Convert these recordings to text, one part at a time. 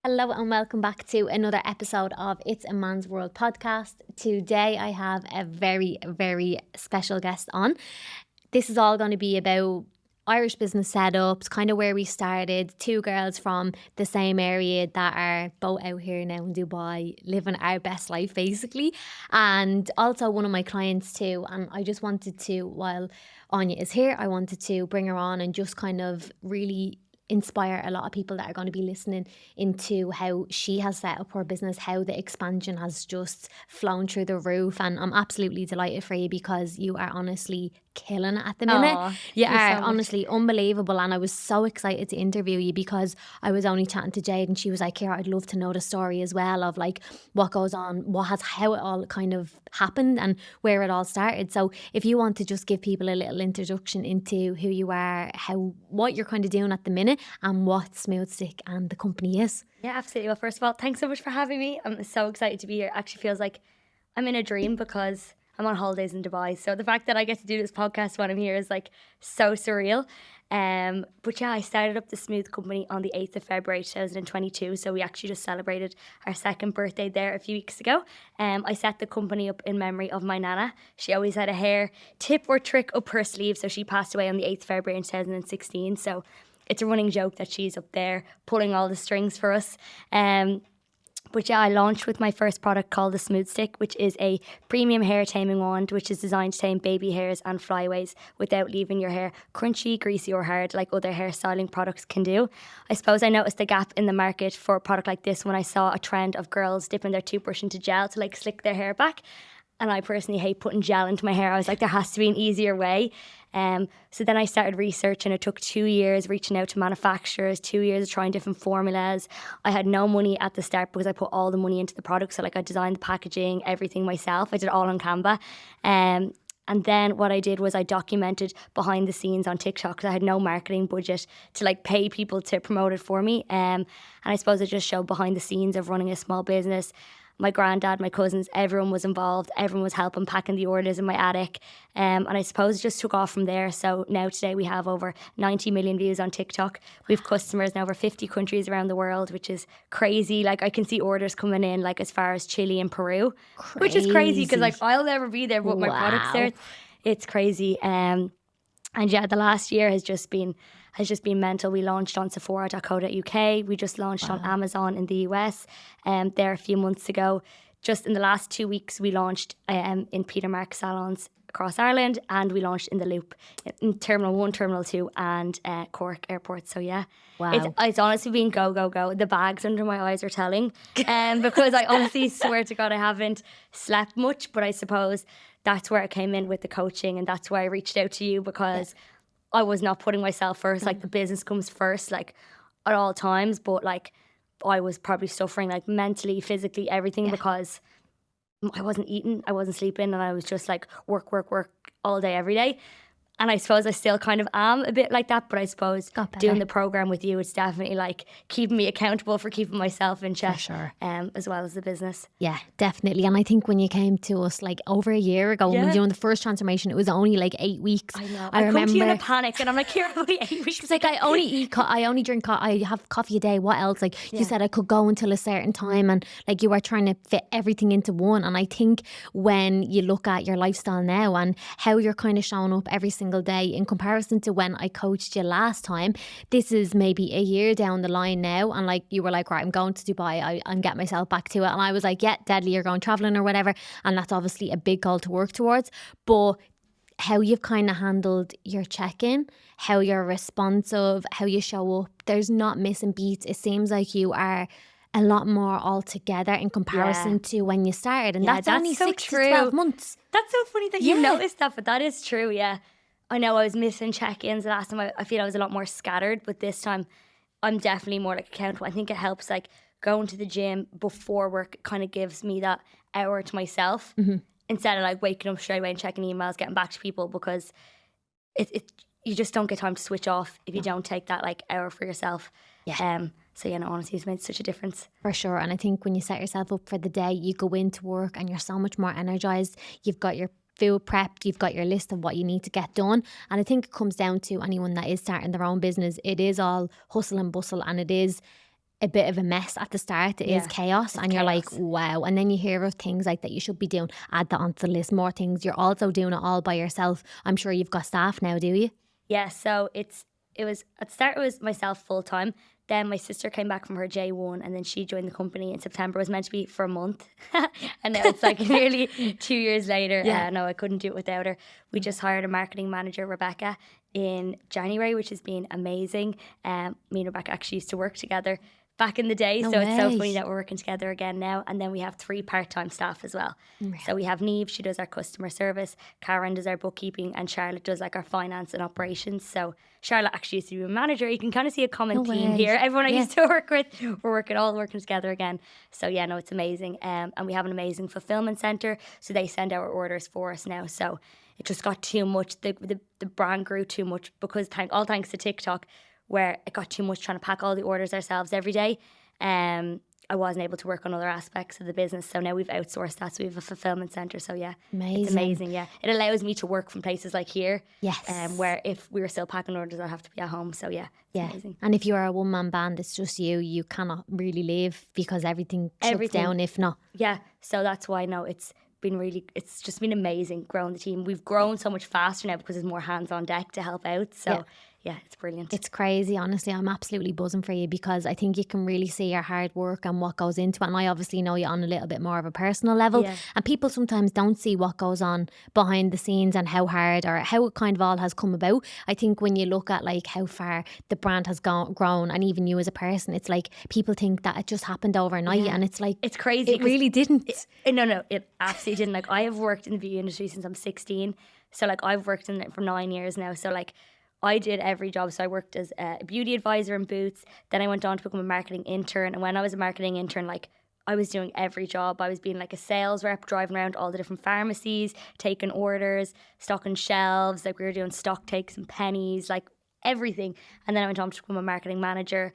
Hello and welcome back to another episode of It's a Man's World podcast. Today I have a very, very special guest on. This is all going to be about Irish business setups, kind of where we started, two girls from the same area that are both out here now in Dubai, living our best life basically. And also one of my clients too. And I just wanted to, while Aine is here, I wanted to bring her on and just kind of really inspire a lot of people that are going to be listening into how she has set up her business, how the expansion has just flown through the roof. And I'm absolutely delighted for you because you are honestly killing it at the minute. Aw, You thank you are so much. honestly unbelievable, and I was so excited to interview you because I was only chatting to Jade and she was like, Ciara, I'd love to know the story as well of like what goes on, how it all kind of happened and where it all started. So if you want to just give people a little introduction into who you are, what you're kind of doing at the minute and what Smooth Stick and the company is. Yeah, absolutely. Well, first of all, thanks so much for having me. I'm so excited to be here. It actually feels like I'm in a dream because I'm on holidays in Dubai. So the fact that I get to do this podcast when I'm here is like so surreal. But yeah, I started up the Smooth company on the 8th of February 2022. So we actually just celebrated our second birthday there a few weeks ago. I set the company up in memory of my nana. She always had a hair tip or trick up her sleeve. So she passed away on the 8th of February in 2016. So it's a running joke that she's up there pulling all the strings for us. But yeah, I launched with my first product called the Smooth Stick, which is a premium hair taming wand, which is designed to tame baby hairs and flyaways without leaving your hair crunchy, greasy or hard like other hairstyling products can do. I suppose I noticed a gap in the market for a product like this when I saw a trend of girls dipping their toothbrush into gel to like slick their hair back. And I personally hate putting gel into my hair. I was like, there has to be an easier way. So then I started researching. It took 2 years reaching out to manufacturers, 2 years of trying different formulas. I had no money at the start because I put all the money into the product. So like I designed the packaging, everything myself. I did it all on Canva. And then what I did was I documented behind the scenes on TikTok because I had no marketing budget to like pay people to promote it for me. And I suppose I just showed behind the scenes of running a small business. My granddad, my cousins, everyone was involved. Everyone was helping packing the orders in my attic. And I suppose it just took off from there. So now today we have over 90 million views on TikTok. We have customers in over 50 countries around the world, which is crazy. Like I can see orders coming in like as far as Chile and Peru, which is crazy because like I'll never be there, but my product's there. It's crazy. And yeah, the last year has just been mental. We launched on Sephora.co.uk. We just launched on Amazon in the US there a few months ago. Just in the last 2 weeks, we launched in Peter Marks salons across Ireland, and we launched in the Loop in Terminal 1, Terminal 2 and Cork Airport. So yeah, it's honestly been go, go, go. The bags under my eyes are telling because I honestly swear to God I haven't slept much, but I suppose that's where I came in with the coaching, and that's why I reached out to you because I was not putting myself first. Like the business comes first, like at all times. But like I was probably suffering like mentally, physically, everything because I wasn't eating, I wasn't sleeping, and I was just like work all day, every day. And I suppose I still kind of am a bit like that, but I suppose doing the program with you, it's definitely like keeping me accountable for keeping myself in check, as well as the business. Yeah, definitely. And I think when you came to us like over a year ago, when we were doing the first transformation, it was only like 8 weeks. I know. I remember come to you in a panic, and I'm like, here, only 8 weeks. She was like, I only drink, I have coffee a day. What else? Like you said, I could go until a certain time, and like you were trying to fit everything into one. And I think when you look at your lifestyle now and how you're kind of showing up every single day in comparison to when I coached you last time, this is maybe a year down the line now, and like you were like, right, I'm going to Dubai, I'm getting myself back to it, and I was like, yeah, deadly, you're going traveling or whatever, and that's obviously a big goal to work towards. But how you've kind of handled your check-in, how you're responsive, how you show up, there's not missing beats. It seems like you are a lot more altogether in comparison to when you started, and that's only so 6 to 12 months. That's so funny that you noticed that, but that is true. Yeah, I know I was missing check-ins. The last time I feel I was a lot more scattered, but this time I'm definitely more like accountable. I think it helps like going to the gym before work. Kind of gives me that hour to myself instead of like waking up straight away and checking emails, getting back to people, because it you just don't get time to switch off if you don't take that like hour for yourself. So yeah, no, honestly, it's made such a difference. For sure. And I think when you set yourself up for the day, you go into work and you're so much more energized. You've got your food prepped, you've got your list of what you need to get done. And I think it comes down to anyone that is starting their own business. It is all hustle and bustle, and it is a bit of a mess at the start. It is chaos, and you're like, wow. And then you hear of things like that you should be doing, add that onto the list, more things. You're also doing it all by yourself. I'm sure you've got staff now, do you? Yeah, so it was at the start it was myself full time. Then my sister came back from her J1 and then she joined the company in September. It was meant to be for a month. And now it's like nearly 2 years later. No, I couldn't do it without her. We just hired a marketing manager, Rebecca, in January, which has been amazing. Me and Rebecca actually used to work together back in the day. No so way. It's so funny that we're working together again now. And then we have 3 part-time staff as well. So we have Neve, she does our customer service, Karen does our bookkeeping, and Charlotte does like our finance and operations. So Charlotte actually used to be a manager. You can kind of see a common theme here. Everyone I used to work with, we're all working together again. So yeah, no, it's amazing. And we have an amazing fulfillment center. So they send our orders for us now. So it just got too much. The brand grew too much because all thanks to TikTok, where it got too much trying to pack all the orders ourselves every day. I wasn't able to work on other aspects of the business. So now we've outsourced that. So we have a fulfillment centre. So yeah, it's amazing. Yeah, it allows me to work from places like here. Yes. Where if we were still packing orders, I'd have to be at home. So yeah, it's amazing. And if you are a one-man band, it's just you cannot really leave because everything shuts down if not. Yeah, so that's why it's just been amazing growing the team. We've grown so much faster now because there's more hands on deck to help out. So yeah, it's brilliant. It's crazy, honestly. I'm absolutely buzzing for you because I think you can really see your hard work and what goes into it. And I obviously know you on a little bit more of a personal level. And people sometimes don't see what goes on behind the scenes and how hard or how it kind of all has come about. I think when you look at like how far the brand has grown and even you as a person, it's like people think that it just happened overnight and it's like... It's crazy. It really didn't. No, it absolutely didn't. Like I have worked in the beauty industry since I'm 16. So like I've worked in it for 9 years now. So like I did every job. So I worked as a beauty advisor in Boots. Then I went on to become a marketing intern. And when I was a marketing intern, like I was doing every job. I was being like a sales rep, driving around all the different pharmacies, taking orders, stocking shelves. Like we were doing stock takes and pennies, like everything. And then I went on to become a marketing manager.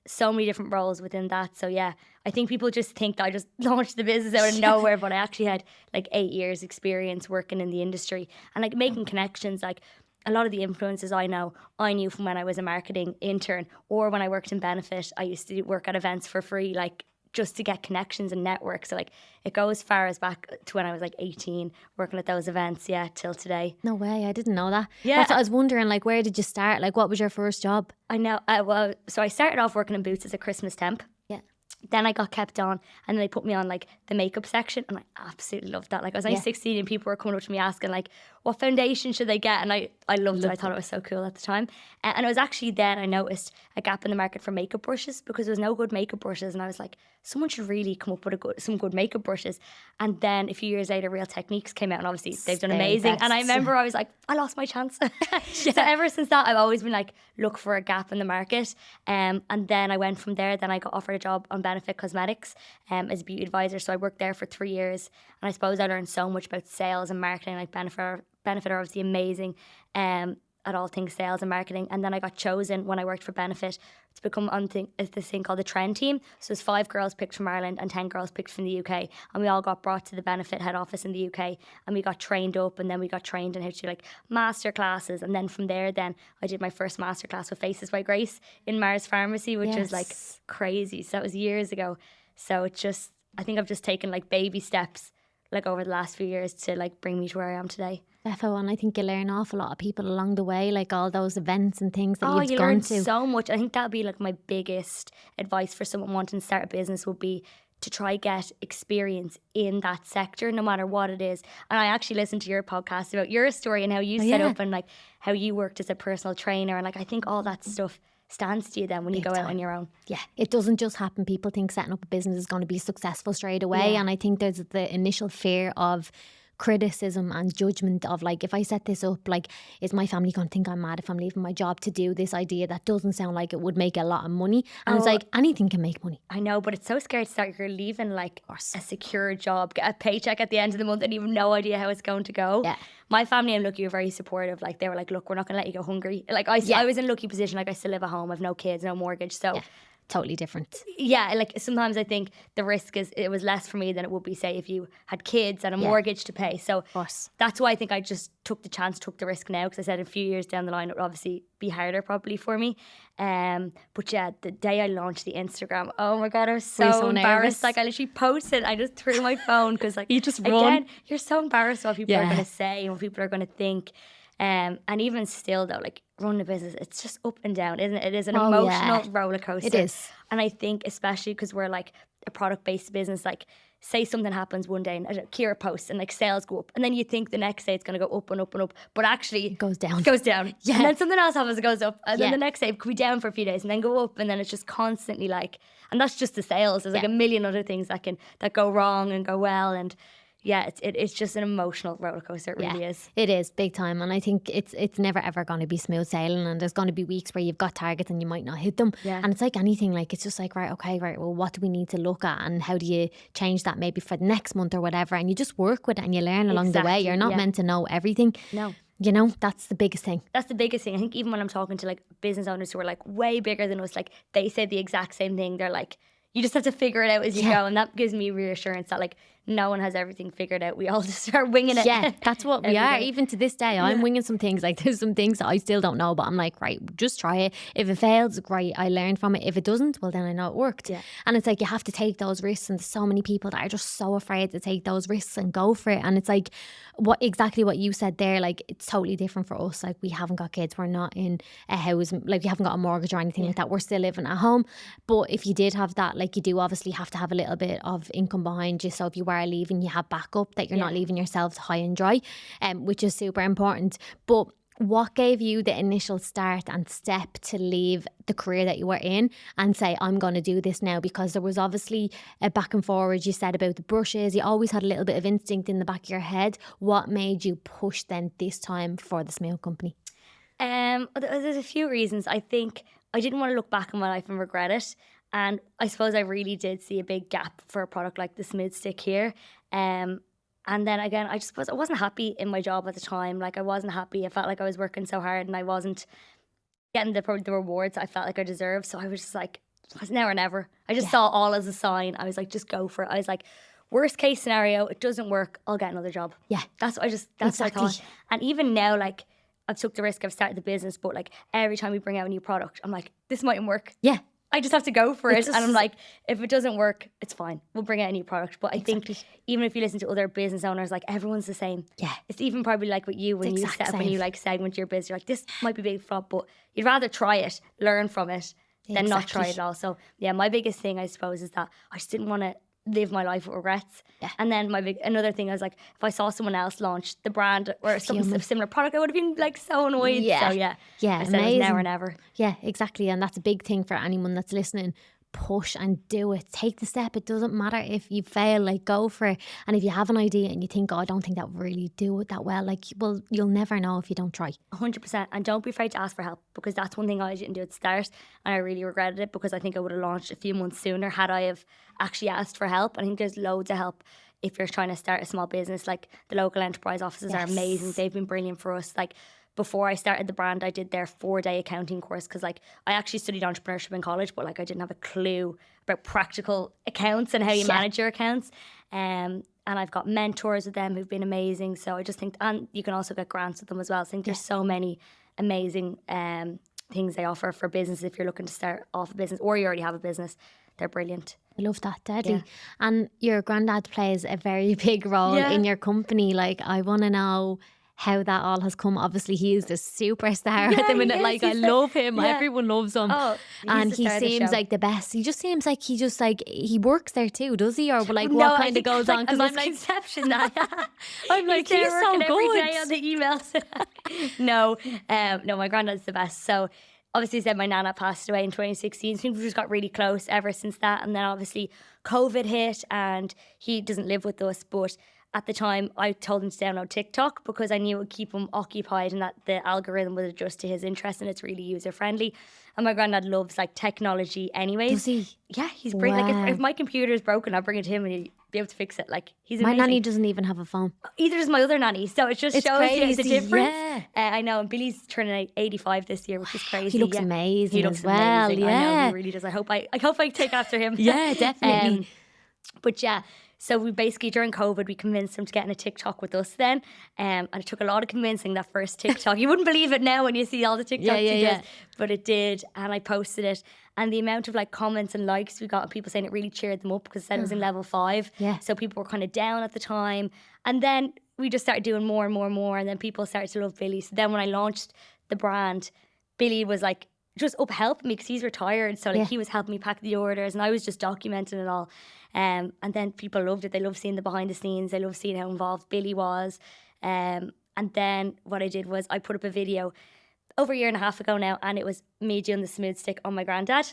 So many different roles within that. So yeah, I think people just think that I just launched the business out of nowhere, but I actually had like 8 years experience working in the industry and like making connections. Like a lot of the influencers I knew from when I was a marketing intern or when I worked in Benefit. I used to work at events for free, like just to get connections and network. So like it goes far as back to when I was like 18 working at those events, till today. No way, I didn't know that. Yeah. That's what I was wondering, like where did you start? Like what was your first job? I know, so I started off working in Boots as a Christmas temp. Yeah. Then I got kept on and then they put me on like the makeup section and I absolutely loved that. Like I was only 16 and people were coming up to me asking like what foundation should they get, and I loved it. I thought it was so cool at the time. And it was actually then I noticed a gap in the market for makeup brushes because there was no good makeup brushes, and I was like, someone should really come up with some good makeup brushes. And then a few years later Real Techniques came out and obviously they've done amazing. And I remember I was like, I lost my chance. So ever since that I've always been like, look for a gap in the market. And then I went from there. Then I got offered a job on Benefit Cosmetics as a beauty advisor. So I worked there for 3 years, and I suppose I learned so much about sales and marketing. Like Benefit are obviously amazing at all things sales and marketing. And then I got chosen when I worked for Benefit to become on this thing called the Trend Team. So it's 5 girls picked from Ireland and 10 girls picked from the UK, and we all got brought to the Benefit head office in the UK, and we got trained up, and then we got trained in how to do like master classes. And then from there then I did my first master class with Faces by Grace in Mars Pharmacy, which was like crazy. So that was years ago. So it's just, I think I've just taken like baby steps like over the last few years to like bring me to where I am today. Defo, and I think you learn an awful lot of people along the way, like all those events and things that you've you gone learn to. So much. I think that'd be like my biggest advice for someone wanting to start a business would be to try get experience in that sector, no matter what it is. And I actually listened to your podcast about your story and how you set up and like how you worked as a personal trainer, and like I think all that stuff stands to you then when you go out on your own. Yeah, it doesn't just happen. People think setting up a business is going to be successful straight away, and I think there's the initial fear of criticism and judgment of like, if I set this up, like, is my family going to think I'm mad if I'm leaving my job to do this idea that doesn't sound like it would make a lot of money? And it's like, anything can make money. I know, but it's so scary to start. You're leaving like a secure job, get a paycheck at the end of the month and you have no idea how it's going to go. Yeah. My family and Lucky were very supportive. Like they were like, look, we're not going to let you go hungry. Like I was in a lucky position. Like I still live at home. I've no kids, no mortgage. So totally different. Yeah, like sometimes I think the risk it was less for me than it would be, say, if you had kids and a mortgage to pay. So Of course. that's why I think I just took the chance, took the risk now, because I said a few years down the line it would obviously be harder probably for me. But yeah, the day I launched the Instagram, oh my God, I was Were you so so embarrassed. nervous? Like I literally posted, I just threw my phone because like You just again, run. you're so embarrassed what people are Yeah. going to say and what people are going to think. And even still though, like running a business, it's just up and down, isn't it? It is an emotional roller coaster. It is. And I think especially because we're like a product-based business, like say something happens one day and Ciara posts and like sales go up, and then you think the next day it's going to go up and up and up, but actually It goes down. It goes down. Yeah. And then something else happens, it goes up, and then Yeah. the next day it could be down for a few days and then go up, and then it's just constantly like, and that's just the sales. There's like a million other things that go wrong and go well, and yeah, it's just an emotional roller coaster. It really is. It is big time, and I think it's never ever going to be smooth sailing, and there's going to be weeks where you've got targets and you might not hit them. Yeah. And it's like anything, like it's just like right, well, what do we need to look at, and how do you change that maybe for the next month or whatever, and you just work with it and you learn along the way. Exactly, You're not yeah. meant to know everything. No. You know, that's the biggest thing. That's the biggest thing. I think even when I'm talking to like business owners who are like way bigger than us, like they say the exact same thing. They're like, you just have to figure it out as you go. And that gives me reassurance that like no one has everything figured out. We all just start winging it. Yeah, that's what we are. day. Even to this day, I'm winging some things. Like there's some things that I still don't know, but I'm like, right, just try it. If it fails, great, I learned from it. If it doesn't, well then I know it worked. Yeah. And it's like you have to take those risks, and there's so many people that are just so afraid to take those risks and go for it. And it's like exactly what you said there. Like it's totally different for us. Like we haven't got kids, we're not in a house, like we haven't got a mortgage or anything like that. We're still living at home. But if you did have that, like you do obviously have to have a little bit of income behind you. So if you were leaving, you have backup, that you're not leaving yourselves high and dry, which is super important. But what gave you the initial start and step to leave the career that you were in and say, I'm going to do this now? Because there was obviously a back and forward. You said about the brushes, you always had a little bit of instinct in the back of your head. What made you push then this time for the Smooth Company? There's a few reasons. I think I didn't want to look back on my life and regret it. And I suppose I really did see a big gap for a product like the Smooth Stick here. And then again, I wasn't happy in my job at the time. Like I wasn't happy. I felt like I was working so hard and I wasn't getting the rewards I felt like I deserved. So I was just like, it's now or never. I just saw it all as a sign. I was like, just go for it. I was like, worst case scenario, it doesn't work, I'll get another job. Yeah. That's what I thought. And even now, like I've took the risk, I've started the business, but like every time we bring out a new product, I'm like, this mightn't work. Yeah. I just have to go for it. And I'm like, if it doesn't work, it's fine. We'll bring out a new product. But I think even if you listen to other business owners, like everyone's the same. Yeah. It's even probably like with you when you exact set up same. and you like segment your business. You're like, this might be a big flop, but you'd rather try it, learn from it, than not try it at all. So yeah, my biggest thing I suppose is that I just didn't want to live my life with regrets. Yeah. And then another thing I was like, if I saw someone else launch the brand or some similar product, I would have been like so annoyed. Yeah. So yeah. Yeah, I said amazing. it was now or never. Yeah, exactly. And that's a big thing for anyone that's listening. Push and do it. Take the step. It doesn't matter if you fail, like go for it. And if you have an idea and you think, oh, I don't think that would really do it that well, like, well, you'll never know if you don't try. 100%. And don't be afraid to ask for help, because that's one thing I didn't do at the start. And I really regretted it, because I think I would have launched a few months sooner had I have actually asked for help. I think there's loads of help if you're trying to start a small business. Like the local enterprise offices are amazing. They've been brilliant for us. Like before I started the brand, I did their 4-day accounting course, because like I actually studied entrepreneurship in college, but like I didn't have a clue about practical accounts and how you manage your accounts. And I've got mentors with them who've been amazing. So I just think, and you can also get grants with them as well. So I think there's so many amazing things they offer for business if you're looking to start off a business or you already have a business. They're brilliant. I love that, deadly. Yeah. And your granddad plays a very big role in your company. Like, I want to know how that all has come. Obviously, he is the superstar at the minute. Like, I love him. Everyone loves him. Oh, and he seems like the best. He just seems like he works there too, does he? Or like, what kind of goes on? Because I'm like, conception that. I'm like, he's so good. Every day on good. the emails. No, my granddad's the best. So obviously, said my nana passed away in 2016. So we just got really close ever since that. And then obviously COVID hit and he doesn't live with us. But at the time, I told him to download TikTok because I knew it would keep him occupied and that the algorithm would adjust to his interest and it's really user friendly. And my granddad loves like technology anyways. Does he? Yeah, he's brilliant. Wow. Like if my computer is broken, I'll bring it to him and he'll be able to fix it. Like he's My amazing. nanny doesn't even have a phone. Either does my other nanny. So it just It's shows you the crazy, difference. yeah. I know. And Billy's turning 85 this year, which is crazy. He looks yeah. amazing He looks as well. amazing. I know, Yeah. he really does. I hope I take after him. Yeah, definitely. But yeah, so we basically during COVID we convinced him to get in a TikTok with us then, and it took a lot of convincing that first TikTok. You wouldn't believe it now when you see all the TikToks he does, but it did, and I posted it, and the amount of like comments and likes we got, and people saying it really cheered them up because it said it was in level 5. Yeah. So people were kind of down at the time, and then we just started doing more and more and more, and then people started to love Billy. So then when I launched the brand, Billy was like just up helping me because he's retired, so like he was helping me pack the orders, and I was just documenting it all. And then people loved it. They loved seeing the behind the scenes. They loved seeing how involved Billy was. And then what I did was I put up a video over a year and a half ago now, and it was me doing the smooth stick on my granddad.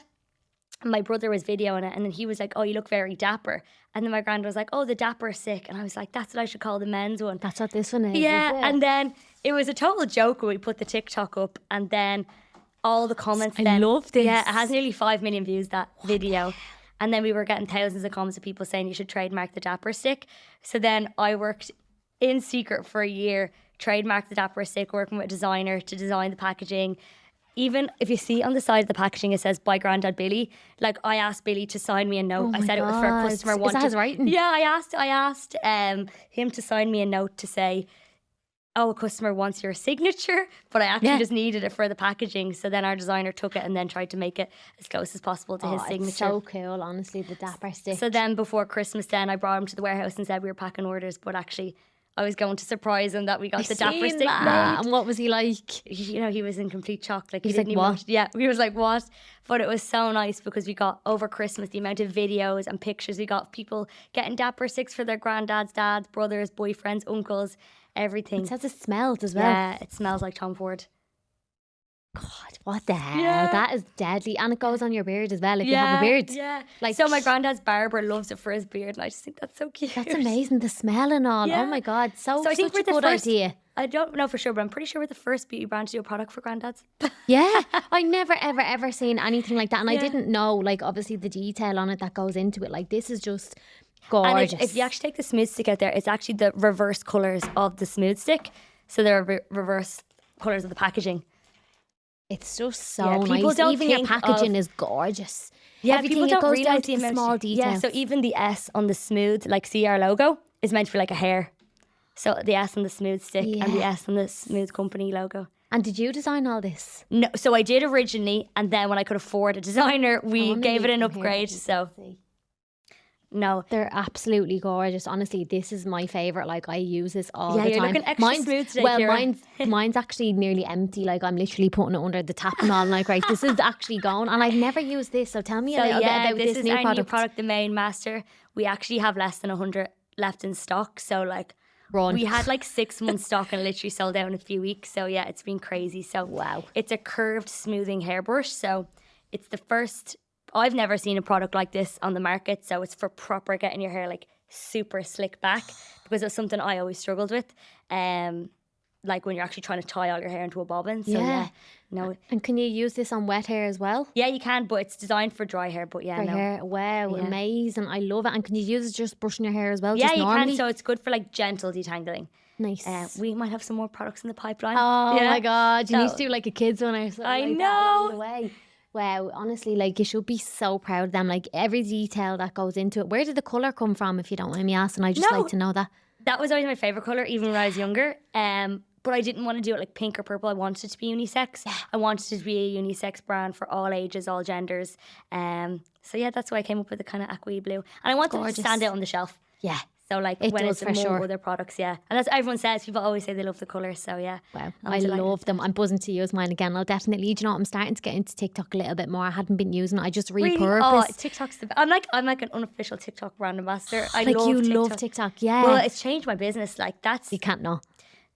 And my brother was videoing it, and then he was like, "Oh, you look very dapper." And then my granddad was like, "Oh, the dapper stick." And I was like, "That's what I should call the men's one." That's what this one is. Yeah, is it? and then it was a total joke when we put the TikTok up, and then all the comments. I love this. Yeah, it has nearly 5 million views, that video. And then we were getting thousands of comments of people saying you should trademark the dapper stick. So then I worked in secret for a year, trademarked the dapper stick, working with a designer to design the packaging. Even if you see on the side of the packaging, it says "By Grandad Billy." Like I asked Billy to sign me a note. Oh I said it was for a God. customer. Is that his writing? Yeah, I asked him to sign me a note to say, "Oh, a customer wants your signature," but I actually just needed it for the packaging. So then our designer took it and then tried to make it as close as possible to his signature. It's so cool, honestly, the dapper stick. So then before Christmas then I brought him to the warehouse and said we were packing orders, but actually I was going to surprise him that we got the dapper stick made. And what was he like? You know, he was in complete shock. Like, He's he didn't like, even "What?" want- Yeah, he was like, "What?" But it was so nice because we got over Christmas the amount of videos and pictures. We got people getting dapper sticks for their granddads, dads, brothers, boyfriends, uncles, everything. It says it smelled as well. Yeah, it smells like Tom Ford. God, what the hell? Yeah. That is deadly. And it goes on your beard as well if you have a beard. Yeah. Like- So my granddad's barber loves it for his beard, and I just think that's so cute. That's amazing, the smell and all. Yeah. Oh my God, So I think such a we're the good first- idea. I don't know for sure, but I'm pretty sure we're the first beauty brand to do a product for granddads. Yeah, I never ever seen anything like that, and I Yeah. didn't know like obviously the detail on it that goes into it. Like this is just And gorgeous. if you actually take the smooth stick out there, it's actually the reverse colours of the smooth stick. So they're reverse colours of the packaging. It's just so Yeah, people nice. don't Even your think packaging of- is gorgeous. Yeah, Everything, people it don't goes down realise to the the amount. small details. Yeah, so even the S on the smooth, like Ciara logo, is meant to be like a hair. So the S on the smooth stick and the Yeah. S on the smooth company logo. And did you design all this? No, so I did originally, and then when I could afford a designer, we wanna gave it leave an them here upgrade. so you So can see. no, They're absolutely gorgeous. Honestly, this is my favourite. Like I use this all Yeah, the you're time. looking extra smooth today, well, Ciara. mine's actually nearly empty. Like I'm literally putting it under the tap and all. And like, right, this is actually gone. And I've never used this. So tell me a so little bit yeah, about this this is new our product. new product, the Main Master. We actually have less than 100 left in stock. So like. Run. We had like 6 months stock and literally sold out in a few weeks. So yeah, it's been crazy. So Wow. it's a curved smoothing hairbrush. So it's the first, I've never seen a product like this on the market. So it's for proper getting your hair like super slick back, because it's something I always struggled with. Like when you're actually trying to tie all your hair into a bobbin. So yeah, no. And can you use this on wet hair as well? Yeah, you can, but it's designed for dry hair. But yeah, For no. hair. Wow, Yeah. amazing. I love it. And can you use it just brushing your hair as well? Yeah, just you normally? can. So it's good for like gentle detangling. Nice. We might have some more products in the pipeline. Oh Yeah. my God, you need to So- do like a kids one or something. I like that along know. the way. Wow, honestly, like you should be so proud of them. Like every detail that goes into it. Where did the colour come from, if you don't mind me asking? I just No. like to know that. That was always my favourite colour, even when I was younger. But I didn't want to do it like pink or purple. I wanted it to be unisex. I wanted it to be a unisex brand for all ages, all genders. So yeah, that's why I came up with the kind of aqua blue. And I wanted it Gorgeous. to stand out on the shelf. Yeah. So like It when does it's for among sure. other products, yeah. And that's what everyone says. People always say they love the colour. So yeah. Wow, I'm I delighted love with them. I'm buzzing to use mine again. I'll definitely, do you know what, I'm starting to get into TikTok a little bit more. I hadn't been using it. I just Really? repurpose. Oh, TikTok's the best. I'm like an unofficial TikTok brand ambassador. I like love you TikTok. love TikTok, yeah. Well, it's changed my business. Like that's you can't know.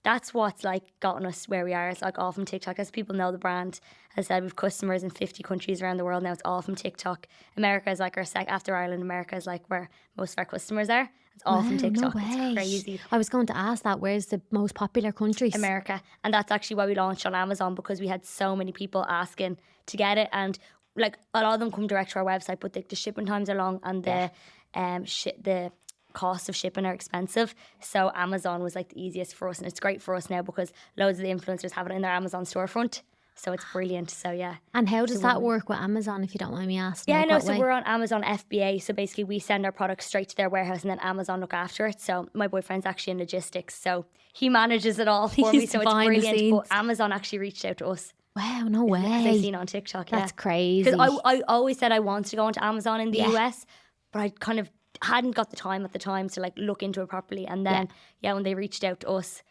that's what's like gotten us where we are. It's like all from TikTok. As people know the brand, as I said, we've customers in 50 countries around the world now. It's all from TikTok. America is like our after Ireland. America is like where most of our customers are. It's all from TikTok. No way. It's crazy. I was going to ask that. Where's the most popular countries? America. And that's actually why we launched on Amazon, because we had so many people asking to get it. And like a lot of them come direct to our website, but the shipping times are long and the cost of shipping are expensive. So Amazon was like the easiest for us, and it's great for us now because loads of the influencers have it in their Amazon storefront. So it's brilliant. So yeah. And how does that work with Amazon, if you don't mind me asking? Yeah, like, no, what so way? we're on Amazon FBA. So basically we send our products straight to their warehouse and then Amazon look after it. So my boyfriend's actually in logistics, so he manages it all for me. He's So it's behind the brilliant. scenes. But Amazon actually reached out to us. Wow, no way. As I've seen on TikTok. That's crazy. Because I always said I wanted to go into Amazon in the Yeah. US, but I kind of hadn't got the time at the time to like look into it properly. And then when they reached out to us,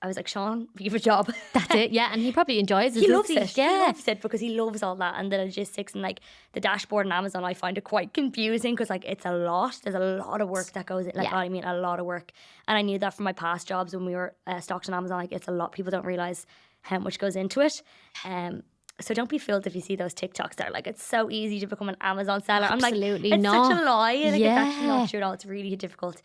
I was like, Sean, you have a job. That's it, yeah. And he probably enjoys it. He doesn't loves it. Yeah. He loves it because he loves all that and the logistics and like the dashboard on Amazon. I find it quite confusing because like it's a lot. There's a lot of work that goes in. Like, Yeah. I mean, a lot of work. And I knew that from my past jobs when we were stocked on Amazon. Like, it's a lot. People don't realize how much goes into it. So don't be fooled if you see those TikToks that are like, it's so easy to become an Amazon seller. Absolutely I'm like, it's not. such a lie. Like, Yeah. it's actually not true at all. It's really difficult.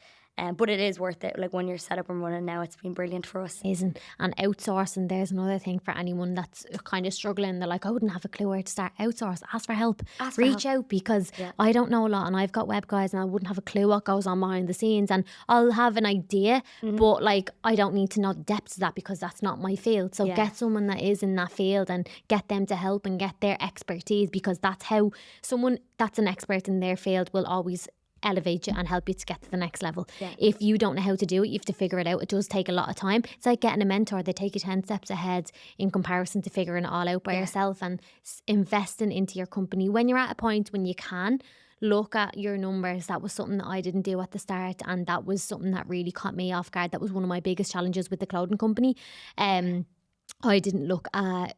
But it is worth it. Like when you're set up and running now, it's been brilliant for us. Amazing. And outsourcing, there's another thing for anyone that's kind of struggling. They're like, I wouldn't have a clue where to start. Outsource, ask for help, Ask for reach out, because I don't know a lot and I've got web guys and I wouldn't have a clue what goes on behind the scenes, and I'll have an idea, but like I don't need to know the depths of that because that's not my field. So get someone that is in that field and get them to help and get their expertise, because that's how someone that's an expert in their field will always elevate you and help you to get to the next level. If you don't know how to do it, you have to figure it out. It does take a lot of time. It's like getting a mentor. They take you 10 steps ahead in comparison to figuring it all out by yourself and investing into your company. When you're at a point when you can look at your numbers, that was something that I didn't do at the start, and that was something that really caught me off guard. That was one of my biggest challenges with the clothing company. I didn't look at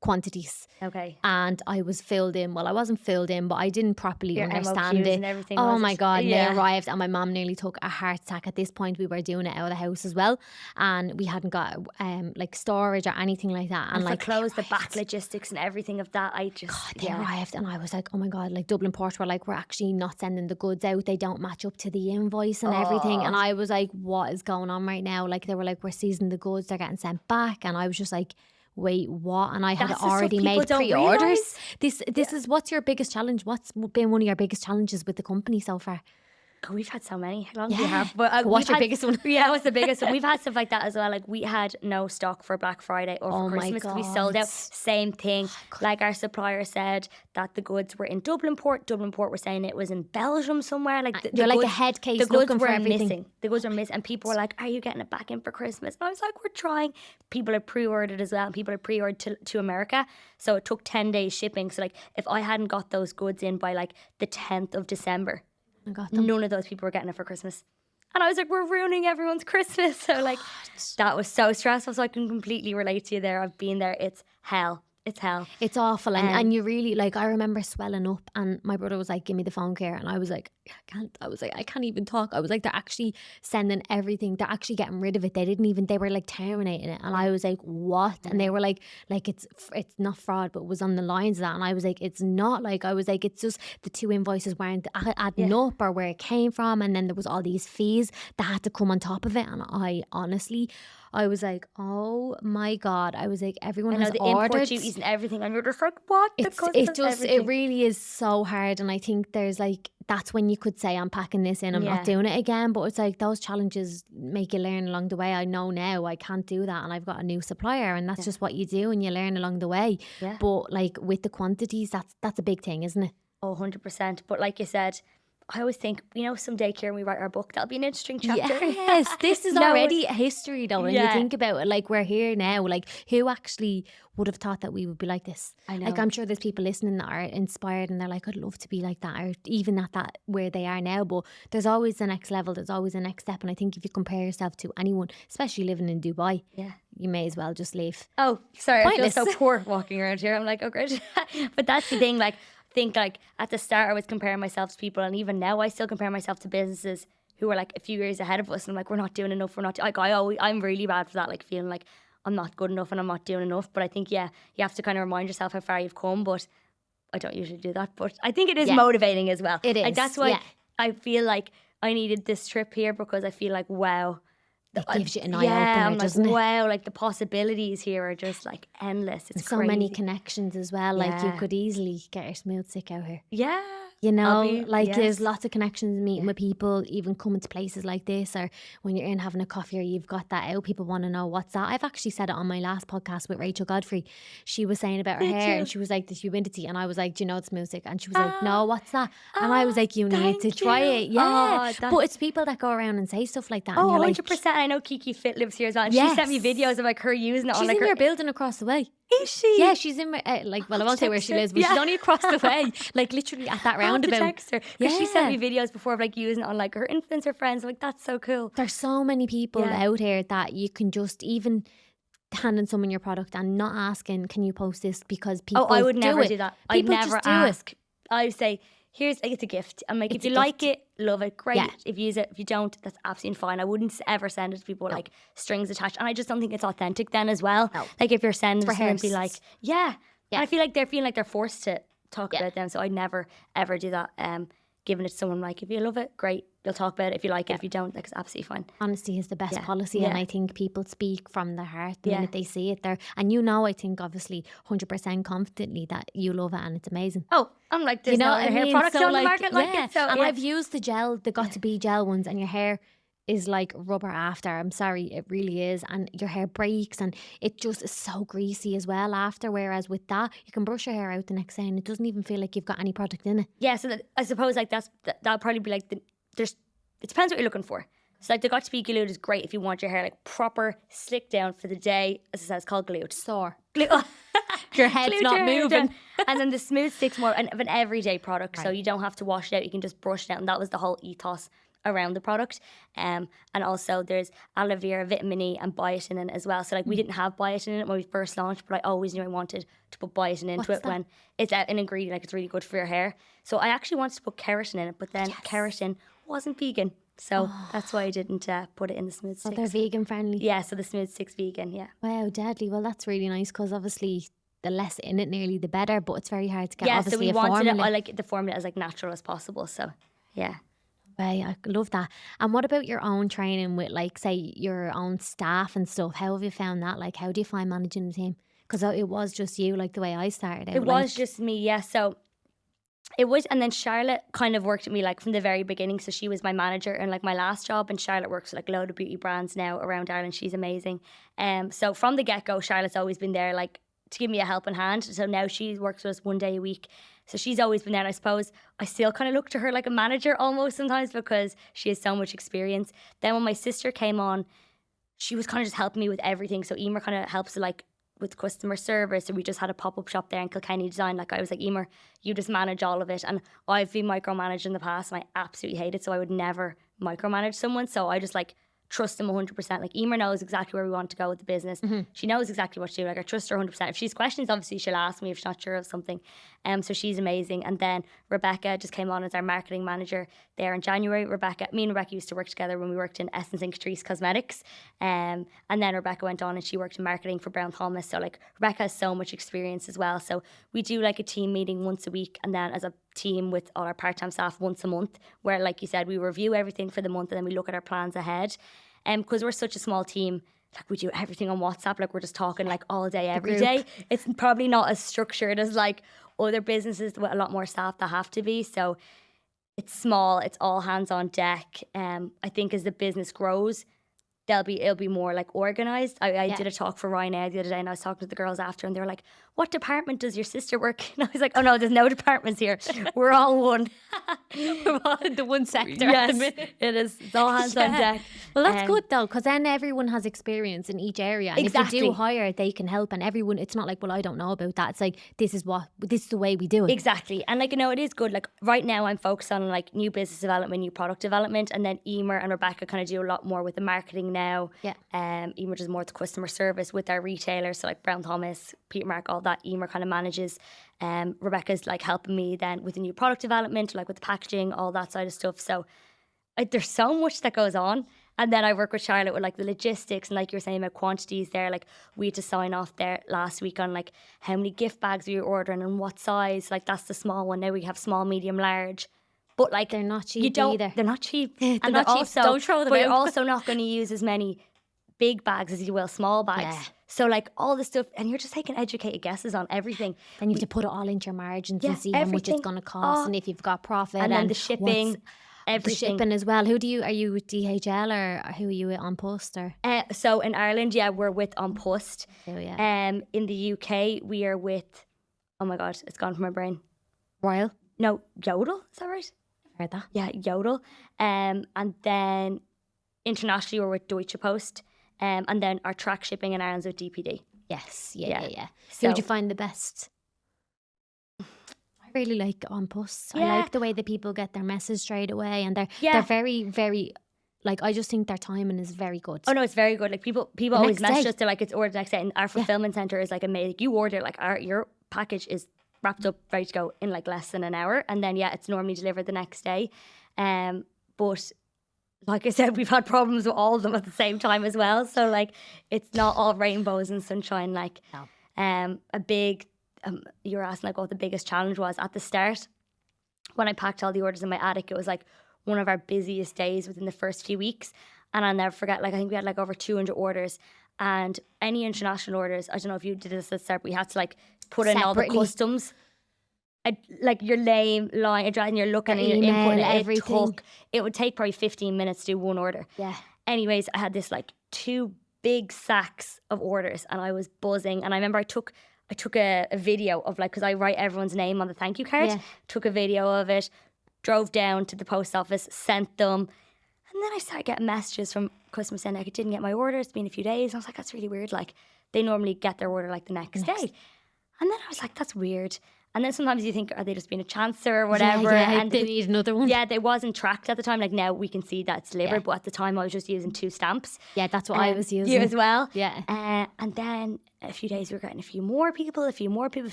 quantities. Okay. And I was filled in. Well, I wasn't filled in, but I didn't properly Your understand MOQs it. and everything, Oh was my it? God. Yeah. They arrived and my mom nearly took a heart attack. At this point, we were doing it out of the house as well. And we hadn't got like storage or anything like that. And For like clothes, the back logistics and everything of that, I just they arrived and I was like, oh my God, like Dublin Port were like, we're actually not sending the goods out. They don't match up to the invoice and everything. And I was like, what is going on right now? Like they were like, we're seizing the goods, they're getting sent back. And I was just like, wait, what? And I had That's the stuff already people made don't pre-orders. realise. This is, what's your biggest challenge? What's been one of your biggest challenges with the company so far? God, we've had so many. How long do you have? But What's we've your had- biggest one? Yeah, what's the biggest one? We've had stuff like that as well. Like we had no stock for Black Friday or for Oh my Christmas because we sold God. out. Same thing. Like our supplier said that the goods were in Dublin Port. Dublin Port were saying it was in Belgium somewhere. Like You're like a goods- head case The goods looking for were everything. missing. The goods were missing, and people were like, "Are you getting it back in for Christmas?" And I was like, "We're trying." People had pre-ordered as well, and people had pre-ordered to America, so it took 10 days shipping. So like, if I hadn't got those goods in by like the 10th of December. I got them. None of those people were getting it for Christmas. And I was like, we're ruining everyone's Christmas. So like, that was so stressful. So I can completely relate to you there. I've been there. It's hell. It's hell. It's awful. And you really, like, I remember swelling up and my brother was like, give me the phone care. And I was like, I can't. I was like, I can't even talk. I was like, they're actually sending everything. They're actually getting rid of it. They were like terminating it. And I was like, what? And they were like it's not fraud, but it was on the lines of that. And I was like, it's not. Like, I was like, it's just the two invoices weren't adding up or where it came from. And then there was all these fees that had to come on top of it. And I was like, oh my God. I was like, everyone I know has the ordered. import duties and everything. And you're just like, what? It really is so hard. And I think there's like, that's when you could say, I'm packing this in, I'm not doing it again. But it's like those challenges make you learn along the way. I know now I can't do that and I've got a new supplier, and that's just what you do and you learn along the way. Yeah. But like with the quantities, that's a big thing, isn't it? Oh, 100%. But like you said, I always think, someday, Ciara, when we write our book, that'll be an interesting chapter. Yes, this is No, already a history though. When you Yeah. think about it, like we're here now, like who actually would have thought that we would be like this? I know. Like I'm sure there's people listening that are inspired and they're like, I'd love to be like that, or even at that where they are now. But there's always the next level, there's always the next step. And I think if you compare yourself to anyone, especially living in Dubai, you may as well just leave. Oh, sorry, Pointless. I feel so poor walking around here. I'm like, oh, great. But that's the thing, like, I think like at the start I was comparing myself to people, and even now I still compare myself to businesses who are like a few years ahead of us, and I'm like, we're not doing enough. We're not like I'm really bad for that, like feeling like I'm not good enough and I'm not doing enough. But I think you have to kind of remind yourself how far you've come. But I don't usually do that. But I think it is motivating as well. It is. Like, that's why I feel like I needed this trip here, because I feel like, wow. It gives you an eye opener, doesn't it? Wow, like the possibilities here are just like endless. It's so crazy. many connections as well. Like, you could easily get your smooth stick out here. Yeah. You know, there's lots of connections, meeting with people, even coming to places like this, or when you're in having a coffee or you've got that out, people want to know what's that. I've actually said it on my last podcast with Rachel Godfrey. She was saying about her hair and she was like, the humidity, and I was like, do you know it's music? And she was like, no, what's that? And I was like, you need to try it. Yeah. But it's people that go around and say stuff like that. Oh, and 100%. I know Kiki Fit lives here as well. And she sent me videos of like her using it on she's like in your building across the way. Is she? Yeah, she's in I won't say where she lives, but she's only across the way, like literally at that roundabout. Text her, because she sent me videos before of like using it on like her influencer friends. I'm like, that's so cool. There's so many people out here that you can just even handing someone your product and not asking, can you post this, because people I would never do that. I'd People never just do ask. I would say, it's a gift. I'm like, if you like it, love it, great. Yeah. If you use it, if you don't, that's absolutely fine. I wouldn't ever send it to people with like strings attached. And I just don't think it's authentic then as well. No. Like, if you're sending it to them and be like, And I feel like they're feeling like they're forced to talk about them. So I'd never, ever do that. Giving it to someone, like, if you love it, great. You'll talk about it. If you like it, if you don't, like, it's absolutely fine. Honesty is the best policy, and I think people speak from their heart the minute they see it there. And I think obviously 100% confidently that you love it and it's amazing. Oh, I'm like, there's no other hair products on the market like it. So, and I've used the gel, the Got2b gel ones, and your hair is like rubber after. I'm sorry, it really is. And your hair breaks and it just is so greasy as well after. Whereas with that, you can brush your hair out the next day and it doesn't even feel like you've got any product in it. Yeah, so I suppose like that'll probably be like it depends what you're looking for. So like the Got2b glued is great if you want your hair like proper slick down for the day. As I said, it's called glued. Sore. Your head's not moving. And then the smooth stick's more of an everyday product, so you don't have to wash it out. You can just brush it out, and that was the whole ethos around the product. And also there's aloe vera, vitamin E and biotin in it as well. So like we didn't have biotin in it when we first launched, but I always knew I wanted to put biotin into it when it's an ingredient, like it's really good for your hair. So I actually wanted to put keratin in it, but then keratin wasn't vegan. So that's why I didn't put it in the smooth sticks. They're vegan friendly. Yeah, so the smooth sticks vegan, Wow, deadly. Well, that's really nice, because obviously the less in it nearly the better, but it's very hard to get obviously so we wanted formula. I like the formula as like natural as possible. So yeah. Right, I love that. And what about your own training with, like, say, your own staff and stuff? How have you found that? Like, how do you find managing the team? Because it was just you, like the way I started out. It was just me, yeah. So it was, and then Charlotte kind of worked with me like from the very beginning. So she was my manager in like my last job, and Charlotte works with like a load of beauty brands now around Ireland. She's amazing. So from the get-go, Charlotte's always been there like to give me a helping hand. So now she works with us 1 day a week. So she's always been there, and I suppose I still kind of look to her like a manager almost sometimes, because she has so much experience. Then when my sister came on, she was kind of just helping me with everything. So Emer kind of helps like with customer service, and we just had a pop-up shop there in Kilkenny Design. Like I was like, Emer, you just manage all of it. And I've been micromanaged in the past and I absolutely hate it, so I would never micromanage someone. So I just like trust them 100%. Like Emer knows exactly where we want to go with the business. She knows exactly what to do. Like I trust her 100%. If she's questions, obviously she'll ask me if she's not sure of something. So she's amazing. And then Rebecca just came on as our marketing manager there in January. Me and Rebecca used to work together when we worked in Essence and Catrice Cosmetics. And then Rebecca went on and she worked in marketing for Brown Thomas. So like Rebecca has so much experience as well. So we do like a team meeting once a week, and then as a team with all our part-time staff once a month, where like you said, we review everything for the month and then we look at our plans ahead. Because we're such a small team, like we do everything on WhatsApp, like we're just talking like all day, every day. It's probably not as structured as like other businesses with a lot more staff that have to be. So it's small, it's all hands on deck. I think as the business grows, it'll be more like organised. I did a talk for Ryanair the other day, and I was talking to the girls after, and they were like, what department does your sister work in? I was like, oh no, there's no departments here. We're all one. We're all in the one sector yes, at the minute. It is. It's all hands on deck. Well, that's good though, because then everyone has experience in each area. And exactly. if you do hire, they can help, and everyone, it's not like, well, I don't know about that. It's like, this is the way we do it. Exactly. And like, it is good. Like right now I'm focused on like new business development, new product development, and then Emer and Rebecca kind of do a lot more with the marketing now. Yeah. Emer does more the customer service with our retailers, so like Brown Thomas, Peter Mark, all that Emer kind of manages. Rebecca's like helping me then with the new product development, like with the packaging, all that side of stuff. So there's so much that goes on. And then I work with Charlotte with like the logistics and like you were saying about quantities there. Like we had to sign off there last week on like how many gift bags we were ordering and what size. Like that's the small one. Now we have small, medium, large. But like They're not cheap either. They're not cheap. They're And not they're cheap. also, Don't throw them but out. you're also not going to use as many big bags as you will small bags. Yeah. So like all this stuff, and you're just taking educated guesses on everything. Then you have to put it all into your margins Yeah, and see how much it's everything. going to cost and if you've got profit. And then the shipping, what's- the everything. shipping as well. Are you with DHL or who are you with on post or? So in Ireland, yeah, we're with On Post. Oh, yeah. In the UK, we are with, oh my God, it's gone from my brain. Royal? No, Yodel, is that right? Heard that. Yeah, Yodel. And then internationally, we're with Deutsche Post. And then our track shipping in Ireland's with DPD. Yes. Yeah. Yeah. So- Who do you find the best? I really like on post. I Yeah. like the way that people get their message straight away, and they're Yeah. very, very, like, I just think their timing is very good. Oh no, it's very good. Like people always next message day. us. They're like, it's ordered next day. And our fulfillment center is like amazing. You order like your package is wrapped up, ready to go in like less than an hour, and then it's normally delivered the next day. But like I said, we've had problems with all of them at the same time as well. So like, it's not all rainbows and sunshine. Like, No. a big. You were asking like what the biggest challenge was at the start. When I packed all the orders in my attic, it was like one of our busiest days within the first few weeks. And I'll never forget, like I think we had like over 200 orders, and any international orders, I don't know if you did this at the start, but you had to like put in all the Separately. customs. Like your name, line, address, and you're looking and you're Email, inputting everything. it would take probably 15 minutes to do one order. Yeah. Anyways, I had this like 2 big sacks of orders and I was buzzing. And I remember I took a video of like, because I write everyone's name on the thank you card, Yeah. took a video of it, drove down to the post office, sent them. And then I started getting messages from customers saying like, I didn't get my order, it's been a few days. And I was like, that's really weird. Like they normally get their order like the next day. And then I was like, that's weird. And then sometimes you think, are they just being a chancer or whatever? Yeah, and they need another one. yeah, they wasn't tracked at the time. Like now we can see that it's delivered, Yeah. but at the time I was just using 2 stamps. Yeah, that's what I was using. You as well. Yeah. And then a few days we were getting a few more people.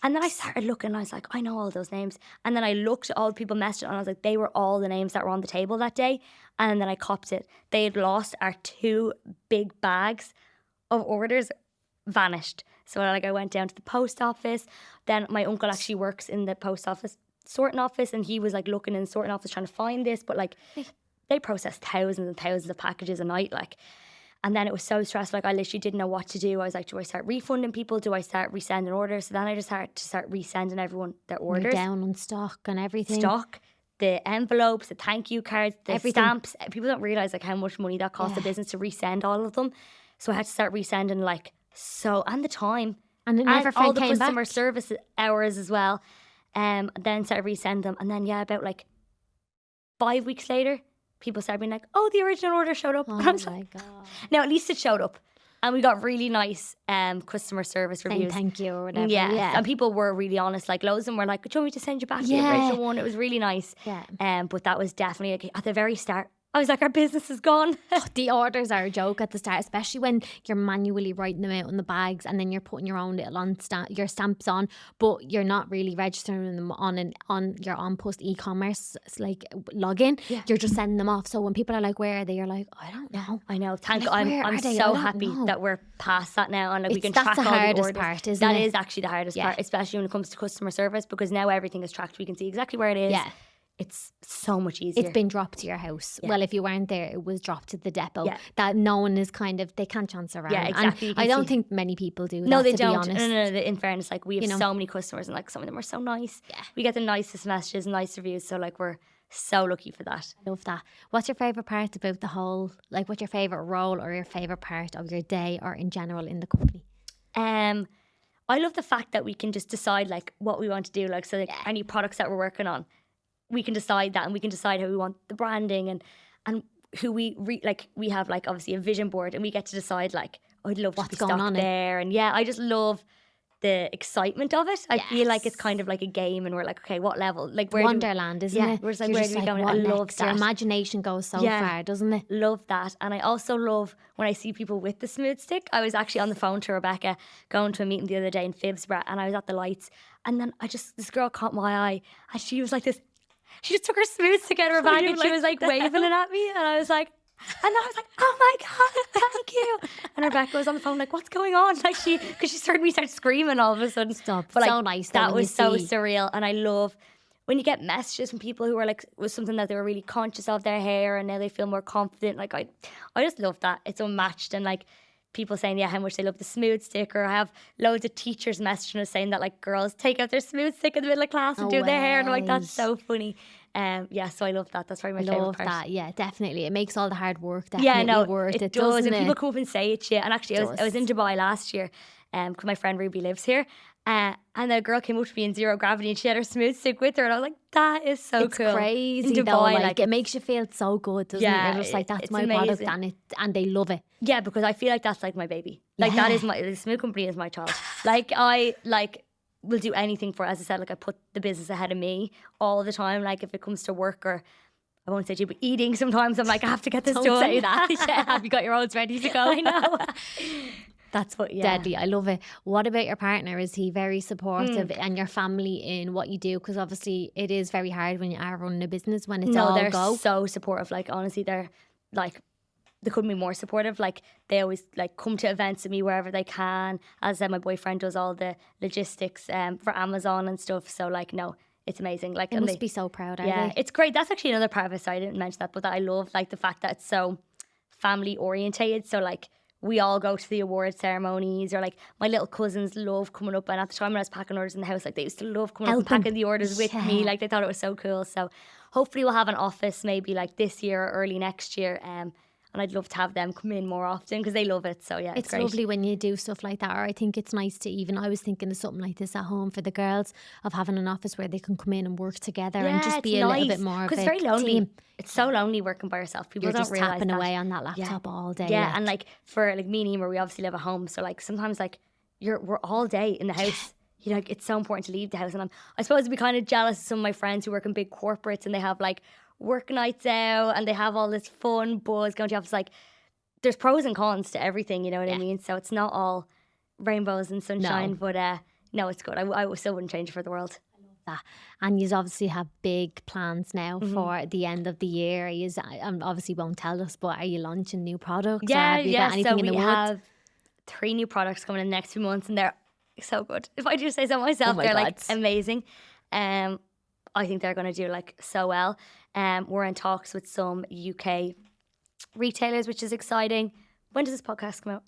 And then I started looking and I was like, I know all those names. And then I looked at all the people messaging and I was like, they were all the names that were on the table that day. And then I copped it. They had lost our 2 big bags of orders, vanished. So like I went down to the post office. Then my uncle actually works in the post office sorting office, and he was like looking in the sorting office trying to find this, but like they process thousands and thousands of packages a night, like. And then it was so stressful. Like I literally didn't know what to do. I was like, do I start refunding people? Do I start resending orders? So then I just had to start resending everyone their You're orders, down on stock and everything. stock, the envelopes, the thank you cards, the Everything. stamps. People don't realize like how much money that costs the Yeah. business to resend all of them. So I had to start resending like so, and the time. And it never And all the came customer back. service hours as well. Then started resend them, and then about like 5 weeks later, people started being like, "Oh, the original order showed up." Oh And I was my like, God. "Now at least it showed up," and we got really nice customer service Saying reviews. thank you or whatever. Yeah, and people were really honest. Like loads of them were like, "Do you want me to send you back the Yeah. original one?" It was really nice. Yeah. But that was definitely like, at the very start. I was like, "Our business is gone." The orders are a joke at the start, especially when you're manually writing them out on the bags and then you're putting your own little your stamps on, but you're not really registering them on your on post e-commerce like login. Yeah. You're just sending them off. So when people are like, "Where are they?" You're like, "I don't know." I know. Thank Like, God. where I'm are they? I so don't happy know. that we're past that now, and like we can That's track the all the hardest orders. part, isn't That it? is actually the hardest Yeah. part, especially when it comes to customer service, because now everything is tracked. We can see exactly where it is. Yeah. It's so much easier. It's been dropped to your house. Yeah. Well, if you weren't there, it was dropped to the depot. Yeah. That no one is they can't chance around. Yeah, exactly. You And can I don't see. think many people do No, that, they to don't. be honest. No. In fairness, like we have You know. so many customers, and like some of them are so nice. Yeah. We get the nicest messages, nice reviews. So like we're so lucky for that. I love that. What's your favourite part about the whole, like what's your favourite role or your favourite part of your day or in general in the company? I love the fact that we can just decide like what we want to do. Like so, like any products that we're working on, we can decide that, and we can decide how we want the branding and who we have like obviously a vision board, and we get to decide like I'd love What's to be going stuck on there, and I just love the excitement of it. I feel like it's Yes. kind of like a game, and we're like, okay, what level? Like where Wonderland, isn't yeah, it? we're just like, You're where just do we go? like, I what love next? Your that. imagination goes so Yeah. far, doesn't it? Love that. And I also love when I see people with the smooth stick. I was actually on the phone to Rebecca going to a meeting the other day in Fibsborough, and I was at the lights, and then this girl caught my eye, and she was like this, She just took her smooth stick out of her bag and she was like waving it at me, and I was like, oh my God, thank you. And Rebecca was on the phone like, what's going on? Like because she heard me start screaming all of a sudden. Stop. But like, So nice. that was so surreal. And I love when you get messages from people who are like, was something that they were really conscious of their hair and now they feel more confident. Like I just love that. It's unmatched. And like people saying, yeah, how much they love the smooth stick. Or I have loads of teachers messaging us saying that like girls take out their smooth stick in the middle of class and do their hair. And I'm like, that's so funny. Yeah, so I love that. That's probably my favorite part. That, yeah, definitely. It makes all the hard work definitely worth it, does. doesn't And it? people come up and say it to you. And actually, I was in Dubai last year because my friend Ruby lives here. And a girl came up to me in zero gravity and she had her smooth stick with her. And I was like, that is so cool. It's crazy in Dubai, though. Like it makes you feel so good, doesn't it? You're just like, that's my amazing. product and they love it. Yeah, because I feel like that's like my baby. Like that is the smooth company is my child. Like I will do anything for it. As I said, like I put the business ahead of me all the time. Like if it comes to work or I won't say to you, but eating sometimes I'm like, I have to get this done. Don't say that. Yeah, have you got your oats ready to go? I know. That's what, Deadly. I love it. What about your partner? Is he very supportive and your family in what you do? Because obviously it is very hard when you are running a business when it's all they're go. so supportive. Like honestly, they're like, they couldn't be more supportive. Like they always like come to events with me wherever they can. As I said, my boyfriend does all the logistics for Amazon and stuff. So like, no, it's amazing. Like they must be so proud, are they? It's great. That's actually another part of it. So I didn't mention that, but that I love like the fact that it's so family orientated. So like we all go to the award ceremonies, or like my little cousins love coming up. And at the time when I was packing orders in the house, like they used to love coming up and packing the orders with me. Like they thought it was so cool. So hopefully we'll have an office maybe like this year or early next year. And I'd love to have them come in more often because they love it. So yeah, it's great. Lovely when you do stuff like that. Or I think it's nice to I was thinking of something like this at home for the girls, of having an office where they can come in and work together and just be a little bit more of a because it's very lonely. team. It's so lonely working by yourself. People You're don't just realize tapping that. away on that laptop all day. Yeah, and like for like me and Emer, we obviously live at home. So like sometimes like we're all day in the house. You know, like it's so important to leave the house. And I suppose I'd be kind of jealous of some of my friends who work in big corporates and they have like work nights out and they have all this fun buzz going to the office. Like there's pros and cons to everything, you know what I mean? So it's not all rainbows and sunshine, but no, it's good. I still wouldn't change it for the world. That. And you obviously have big plans now for the end of the year. You obviously won't tell us, but are you launching new products? Yeah, or have you got anything so in the we works? have 3 new products coming in the next few months and they're so good. If I do say so myself, they're like amazing. I think they're going to do like so well. We're in talks with some UK retailers, which is exciting. When does this podcast come out?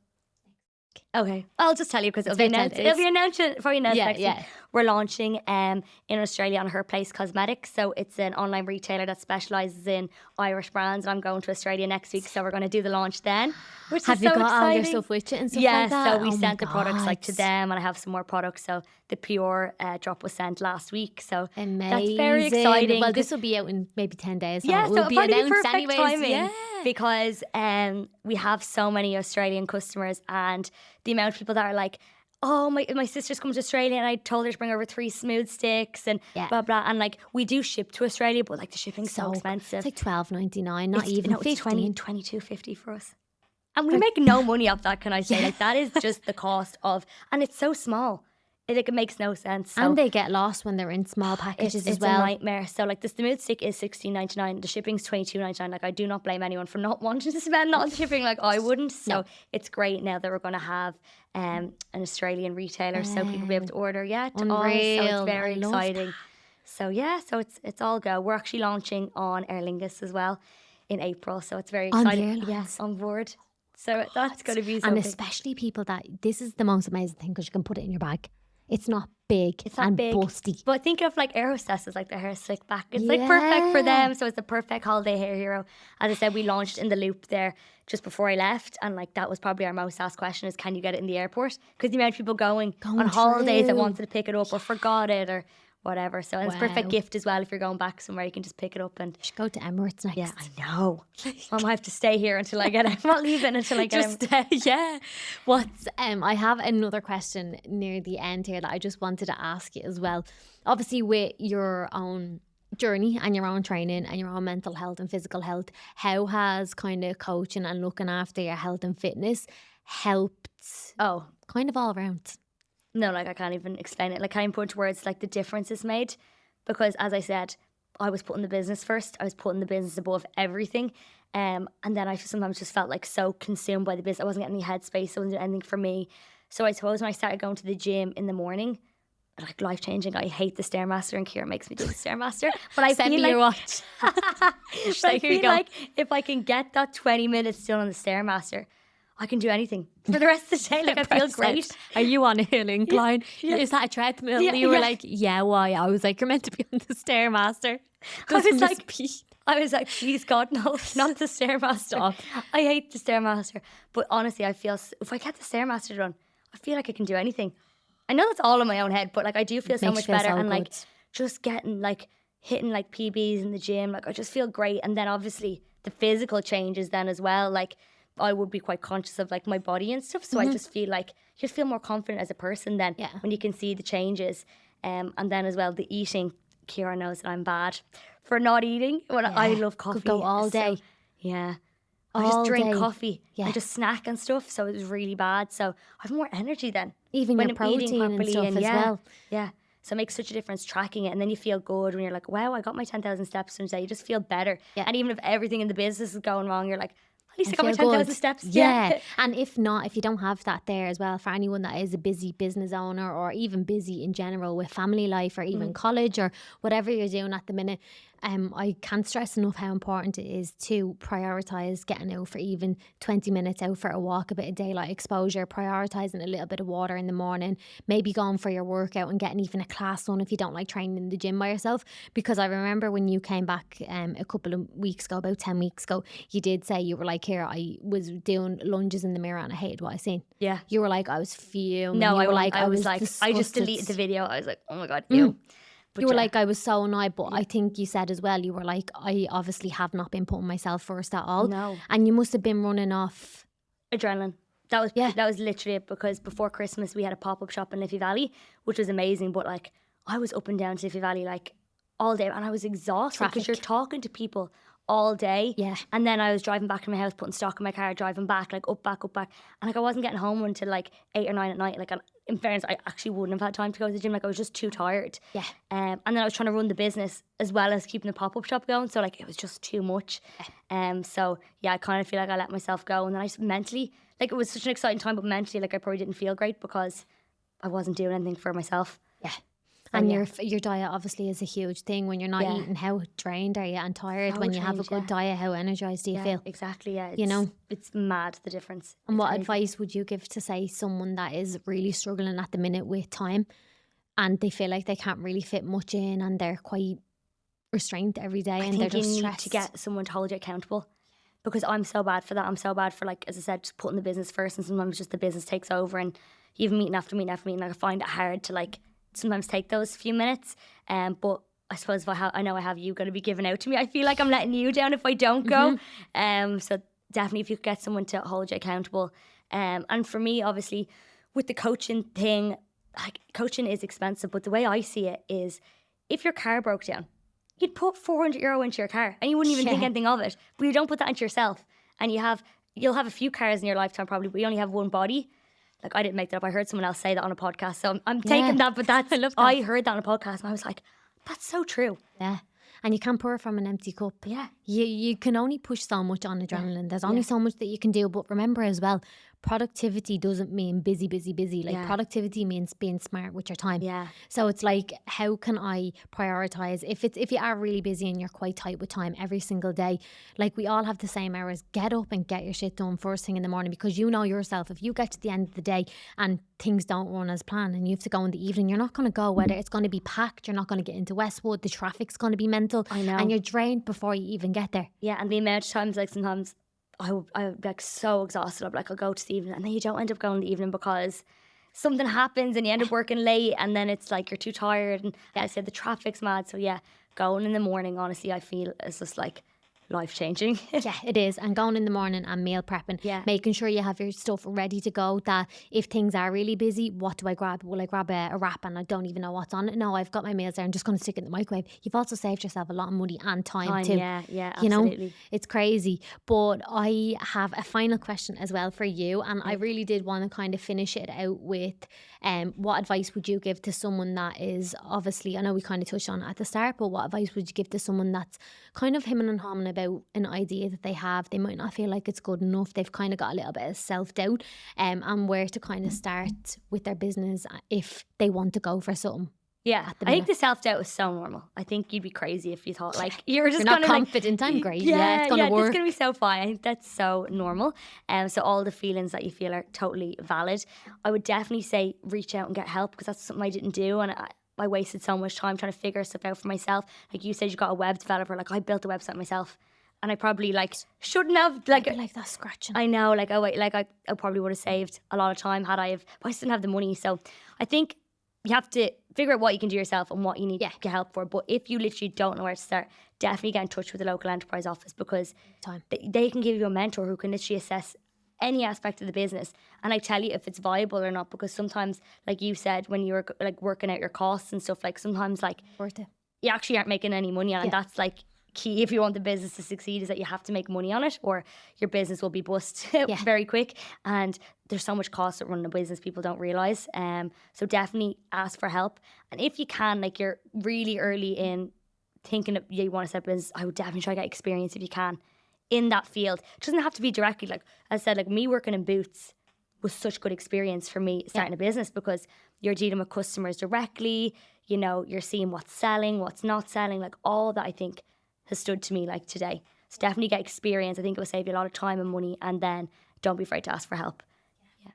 Okay, I'll just tell you because it'll be announced probably next week. We're launching in Australia on Her Place Cosmetics. So it's an online retailer that specialises in Irish brands, and I'm going to Australia next week, so we're going to do the launch then, which have is you so got exciting. All your stuff with you and stuff like that? So we sent the products like to them, and I have some more products. So the Pure drop was sent last week, so amazing. That's very exciting. Well, this will be out in maybe 10 days. Yeah, so it'll be probably announced perfect anyways. timing because we have so many Australian customers, and the amount of people that are like, oh, my sister's come to Australia and I told her to bring over 3 smooth sticks and blah blah, and like we do ship to Australia, but like the shipping's so expensive. It's like $12.99, not even no, it's 15. $22.50 for us, and we make no money off that. Can I say like that is just the cost of, and it's so small. It makes no sense. So and they get lost when they're in small packages as well. It's a nightmare. So like the smooth stick is $16.99. The shipping's $22.99. Like I do not blame anyone for not wanting to spend that on shipping. Like I wouldn't. So it's great now that we're going to have an Australian retailer, so people will be able to order. Yeah, to us. So it's very exciting. So yeah, so it's all go. We're actually launching on Aer Lingus as well in April. So it's very exciting. Yes, on board. So that's going to be so and big. especially people that this is the most amazing thing because you can put it in your bag. It's not big and busty. But think of like air hostesses, like their hair slicked back. It's like perfect for them. So it's the perfect holiday hair hero. As I said, we launched in the Loop there just before I left. And like that was probably our most asked question is, can you get it in the airport? Because the amount of people going on holidays that wanted to pick it up or forgot it or whatever. So it's a perfect gift as well. If you're going back somewhere, you can just pick it up. And you should go to Emirates next. Yeah, I know. I might have to stay here until I get it. I'm not leaving until I get it. Yeah. What's I have another question near the end here that I just wanted to ask you as well. Obviously, with your own journey and your own training and your own mental health and physical health, how has kind of coaching and looking after your health and fitness helped? Kind of all around. No, like I can't even explain it. Like I can't put into words like the difference it's made, because as I said, I was putting the business first. I was putting the business above everything. And then I sometimes just felt like so consumed by the business. I wasn't getting any headspace. I wasn't doing anything for me. So I suppose when I started going to the gym in the morning, like life changing. I hate the Stairmaster, and Ciara makes me do the Stairmaster. But I Send feel me like your watch. but I Here you feel go. like if I can get that 20 minutes done on the Stairmaster, I can do anything for the rest of the day. Like I feel 100%. great. Are you on a hill incline? yeah. Is that a treadmill? Yeah, You were yeah. like, yeah, why? I was like, you're meant to be on the Stairmaster. I was like, please God, no, not the Stairmaster. Stop. I hate the Stairmaster. But honestly, I feel if I get the Stairmaster done, I feel like I can do anything. I know that's all in my own head, but like I do feel so Makes much you feel better, so and like good. just getting like hitting like PBs in the gym, like I just feel great. And then obviously the physical changes then as well. Like I would be quite conscious of like my body and stuff, so I just feel like you just feel more confident as a person then Yeah. when you can see the changes. And then as well the eating. Ciara knows that I'm bad for not eating. When I love coffee, Could go all so- day. yeah. I All just drink day. coffee. Yeah. I just snack and stuff, so it was really bad. So I have more energy then. Even when your I'm eating protein and properly stuff as yeah, well. Yeah. So it makes such a difference tracking it, and then you feel good when you're like, wow, I got my 10,000 steps today. You just feel better. Yeah. And even if everything in the business is going wrong, you're like, at least I got my feel 10,000 good. steps. Yeah. And if not, if you don't have that there as well, for anyone that is a busy business owner or even busy in general with family life or even college or whatever you're doing at the minute, I can't stress enough how important it is to prioritise getting out for even 20 minutes out for a walk, a bit of daylight exposure, prioritising a little bit of water in the morning, maybe going for your workout and getting even a class on if you don't like training in the gym by yourself. Because I remember when you came back a couple of weeks ago, about 10 weeks ago, you did say you were like, here, I was doing lunges in the mirror and I hated what I seen. Yeah. You were like, I was fuming. No, you were like, I was like, I just disgusted. deleted the video. I was like, oh my God, ew. But You were yeah. like, I was so annoyed, but I think you said as well, you were like, I obviously have not been putting myself first at all. No. And you must have been running off. Adrenaline. That was literally it, because before Christmas we had a pop-up shop in Liffey Valley, which was amazing, but like I was up and down to Liffey Valley like all day, and I was exhausted because you're talking to people all day. Yeah. And then I was driving back to my house, putting stock in my car, driving back, like up back. And like I wasn't getting home until like 8 or 9 at night. Like in fairness, I actually wouldn't have had time to go to the gym. Like I was just too tired. Yeah. And then I was trying to run the business as well as keeping the pop-up shop going. So like it was just too much. So yeah, I kind of feel like I let myself go. And then I just mentally, like it was such an exciting time, but mentally like I probably didn't feel great because I wasn't doing anything for myself. Yeah. And your diet obviously is a huge thing. When you're not Yeah. eating, how drained are you and tired? So when you have a drained, good yeah. diet, how energized do you feel? Exactly, yeah. You know? It's mad, the difference. And It's what crazy. advice would you give to, say, someone that is really struggling at the minute with time and they feel like they can't really fit much in and they're quite restrained every day I and they're think you just need stressed? to get someone to hold you accountable, because I'm so bad for that. I'm so bad for, like, as I said, just putting the business first, and sometimes just the business takes over and you have meeting after meeting after meeting. Like, I find it hard to, like, sometimes take those few minutes. But I suppose if I know I have you going to be given out to me, I feel like I'm letting you down if I don't go. So definitely if you could get someone to hold you accountable. And for me, obviously, with the coaching thing, like, coaching is expensive, but the way I see it is, if your car broke down, you'd put €400 into your car and you wouldn't even think Yeah. anything of it. But you don't put that into yourself. And you'll have a few cars in your lifetime probably, but you only have one body. Like, I didn't make that up. I heard someone else say that on a podcast. So I'm taking that, but that's, I love that. I heard that on a podcast and I was like, that's so true. Yeah. And you can't pour from an empty cup. Yeah. You can only push so much on adrenaline. There's only so much that you can do. But remember as well, productivity doesn't mean busy. Like, productivity means being smart with your time. Yeah. So it's like, how can I prioritize if you are really busy and you're quite tight with time every single day? Like, we all have the same hours. Get up and get your shit done first thing in the morning, because you know yourself, if you get to the end of the day and things don't run as planned and you have to go in the evening, you're not going to go, whether it's going to be packed, you're not going to get into Westwood, the traffic's going to be mental. I know. And you're drained before you even get there. Yeah. And the amount of times, like, sometimes I would be like so exhausted. I'd be like, I'll go to the evening, and then you don't end up going to the evening because something happens and you end up working late, and then it's like you're too tired, and as I said, the traffic's mad. So yeah, going in the morning, honestly, I feel is just like life-changing. Yeah, it is. And going in the morning and meal prepping, making sure you have your stuff ready to go, that if things are really busy, what do I grab? Will I grab a wrap and I don't even know what's on it? No, I've got my meals there. I'm just going to stick it in the microwave. You've also saved yourself a lot of money and time too. Yeah, You know, absolutely. it's crazy. But I have a final question as well for you. And I really did want to kind of finish it out with what advice would you give to someone that is, obviously, I know we kind of touched on it at the start, but what advice would you give to someone that's kind of hemming and hawing about an idea that they have? They might not feel like it's good enough. They've kind of got a little bit of self-doubt, and where to kind of start with their business if they want to go for something. Yeah, I think the self-doubt is so normal. I think you'd be crazy if you thought like you're just not gonna confident. I'm great. Yeah, it's gonna work. It's gonna be so fine. I think that's so normal. So all the feelings that you feel are totally valid. I would definitely say reach out and get help, because that's something I didn't do, and I wasted so much time trying to figure stuff out for myself. Like you said, you got a web developer. Like I built a website myself, and I probably like shouldn't have like that scratching. I know, like I probably would have saved a lot of time had I have, but I just didn't have the money. So I think you have to figure out what you can do yourself and what you need to get help for. But if you literally don't know where to start, definitely get in touch with the local enterprise office, because they can give you a mentor who can literally assess any aspect of the business, and I tell you if it's viable or not. Because sometimes, like you said, when you're like working out your costs and stuff, like sometimes like worth it, you actually aren't making any money on it. And that's like key if you want the business to succeed, is that you have to make money on it or your business will be bust very quick. And there's so much cost at running a business people don't realise. So definitely ask for help. And if you can, like you're really early in thinking that you want to start a business, I would definitely try to get experience if you can in that field. It doesn't have to be directly, like I said, like me working in Boots was such good experience for me starting a business, because you're dealing with customers directly, you know, you're seeing what's selling, what's not selling, like all that I think has stood to me like today. So definitely get experience. I think it will save you a lot of time and money, and then don't be afraid to ask for help.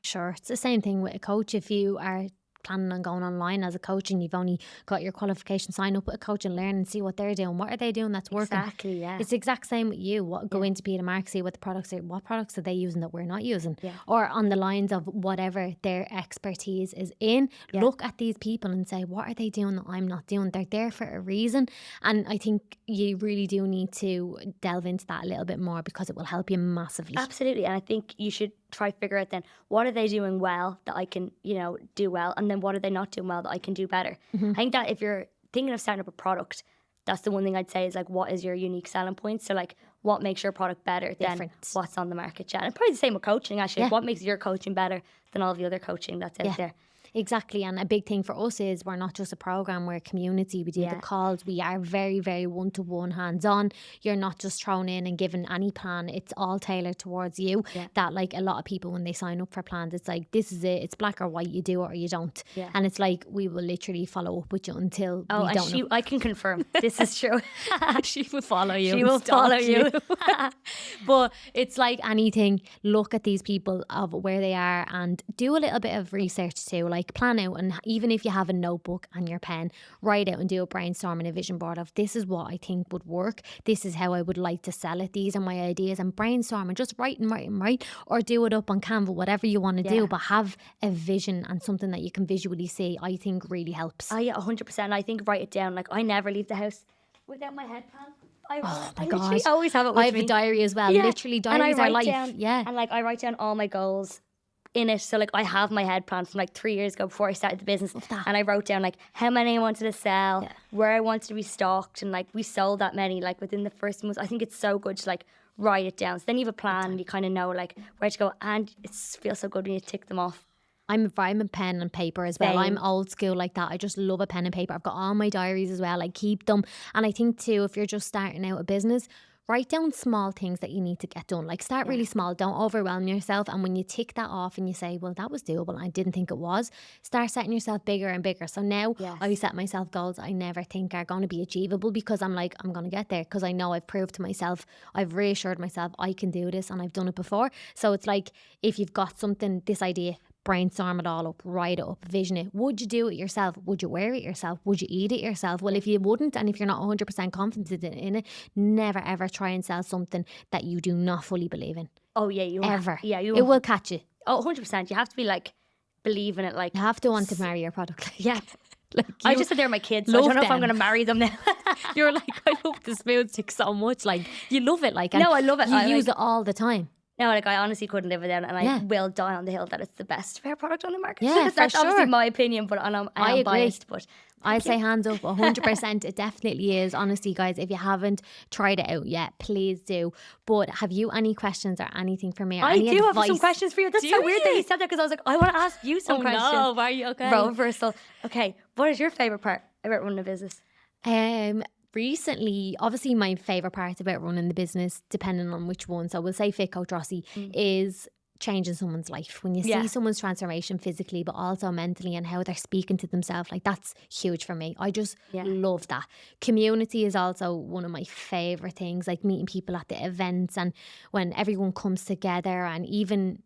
Sure, it's the same thing with a coach. If you are planning on going online as a coach and you've only got your qualification, sign up with a coach and learn and see what they're doing. What are they doing that's working? Exactly, yeah. It's the exact same with you. Go into Peter Mark, see what the products are, what products are they using that we're not using, or on the lines of whatever their expertise is in. Look at these people and say, what are they doing that I'm not doing? They're there for a reason. And I think you really do need to delve into that a little bit more, because it will help you massively. Absolutely. And I think you should try to figure out then, what are they doing well that I can, you know, do well, and then what are they not doing well that I can do better. I think that if you're thinking of starting up a product, that's the one thing I'd say is like, what is your unique selling point? So like, what makes your product better than what's on the market? And probably the same with coaching actually. Like, what makes your coaching better than all the other coaching that's out there? Exactly. And a big thing for us is we're not just a program, we're a community. We do the calls, we are very, very one-to-one, hands-on. You're not just thrown in and given any plan. It's all tailored towards you. That like a lot of people, when they sign up for plans, it's like, this is it, it's black or white, you do it or you don't. And it's like, we will literally follow up with you until we don't know. I can confirm this is true. She will follow you. She will follow you. But it's like anything, look at these people of where they are and do a little bit of research too. Like plan out, and even if you have a notebook and your pen, write out and do a brainstorm and a vision board of, this is what I think would work, this is how I would like to sell it, these are my ideas, and brainstorm and just write, or do it up on Canva, whatever you want to do, but have a vision and something that you can visually see. I think really helps. Yeah, 100%. I think write it down. Like I never leave the house without my headpan. I literally always have it with me. I have a diary as well. Literally, diaries are life. And like I write down all my goals in it. So like I have my head plan from like 3 years ago before I started the business, and I wrote down like how many I wanted to sell, where I wanted to be stocked, and like we sold that many like within the first month. I think it's so good to like write it down, so then you have a plan and you kind of know like where to go, and it feels so good when you tick them off. I'm a pen and paper as well. I'm old school like that. I just love a pen and paper. I've got all my diaries as well. I keep them. And I think too, if you're just starting out a business, write down small things that you need to get done. Like start really small. Don't overwhelm yourself. And when you tick that off and you say, well, that was doable, I didn't think it was, start setting yourself bigger and bigger. So now I set myself goals I never think are going to be achievable, because I'm like, I'm going to get there, because I know I've proved to myself, I've reassured myself I can do this, and I've done it before. So it's like, if you've got something, this idea, brainstorm it all up, write it up, vision it. Would you do it yourself? Would you wear it yourself? Would you eat it yourself? Well, if you wouldn't, and if you're not 100% confident in it, never ever try and sell something that you do not fully believe in. Oh yeah, you ever. It will catch you. Oh, 100%. You have to be like, believe in it. Like you have to want to marry your product. Yeah. Like I you just said they're my kids, so I love don't know if I'm them. going to marry them now. You're like, I love the smooth stick so much. Like you love it. Like, and No, I love it. You I use like- it all the time. No, like I honestly couldn't live without it, and I Yeah. will die on the hill that it's the best hair product on the market. Yeah, for That's obviously sure. my opinion, but I am I agree. biased. But I'd say hands up, 100%. It definitely is. Honestly, guys, if you haven't tried it out yet, please do. But have you any questions or anything for me? Or I any do have some advice? questions for you. That's Do so weird that you? you said that because I was like, I want to ask you some Oh questions. no, are you okay? Role reversal. Okay, what is your favorite part about running a business? Recently, obviously my favourite part about running the business, depending on which one, so we'll say Fit Coach Rossi, is changing someone's life. When you Yeah. see someone's transformation physically but also mentally and how they're speaking to themselves, like that's huge for me. I just love that. Community is also one of my favourite things, like meeting people at the events and when everyone comes together, and even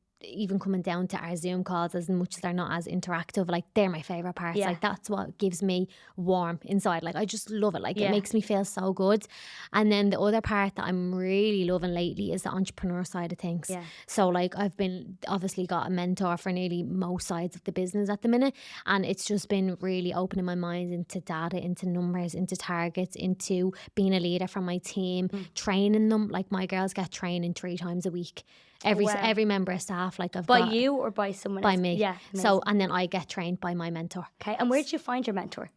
coming down to our Zoom calls, as much as they're not as interactive, like they're my favourite parts. Yeah. Like that's what gives me warm inside. Like I just love it. Like Yeah. it makes me feel so good. And then the other part that I'm really loving lately is the entrepreneur side of things. Yeah. So like I've been obviously got a mentor for nearly most sides of the business at the minute, and it's just been really opening my mind into data, into numbers, into targets, into being a leader for my team, training them. Like my girls get training 3 times a week. Every member of staff, like I've By got you or by someone by else? me. Yeah. So and then I get trained by my mentor. Okay, and where did you find your mentor?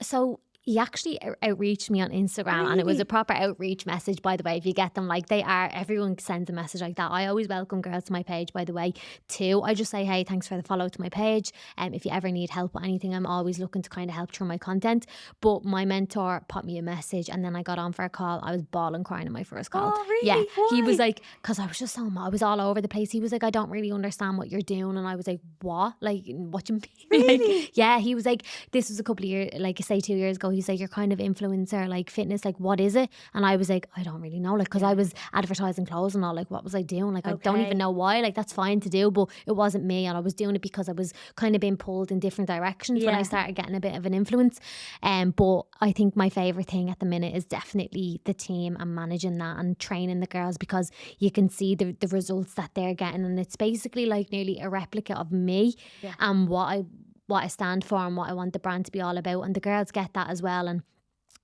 So he actually outreached me on Instagram, and it was a proper outreach message, by the way. If you get them, like they are, everyone sends a message like that. I always welcome girls to my page, by the way, too. I just say, hey, thanks for the follow to my page. If you ever need help with anything, I'm always looking to kind of help through my content. But my mentor popped me a message, and then I got on for a call. I was bawling, crying in my first call. Oh, really? Yeah. He was Why? like, because I was just so I was all over the place. He was like, I don't really understand what you're doing. And I was like, what? Like, what do you mean? Really? Like, yeah, he was like, this was a couple of years, like say 2 years ago. He's like, you're kind of influencer, like fitness, like what is it? And I was like, I don't really know, like because I was advertising clothes and all, like what was I doing? Like I don't Okay. even know why. Like that's fine to do, but it wasn't me, and I was doing it because I was kind of being pulled in different directions when I Yeah. started getting a bit of an influence. But I think my favorite thing at the minute is definitely the team and managing that and training the girls, because you can see the results that they're getting, and it's basically like nearly a replica of me and what I stand for and what I want the brand to be all about, and the girls get that as well. And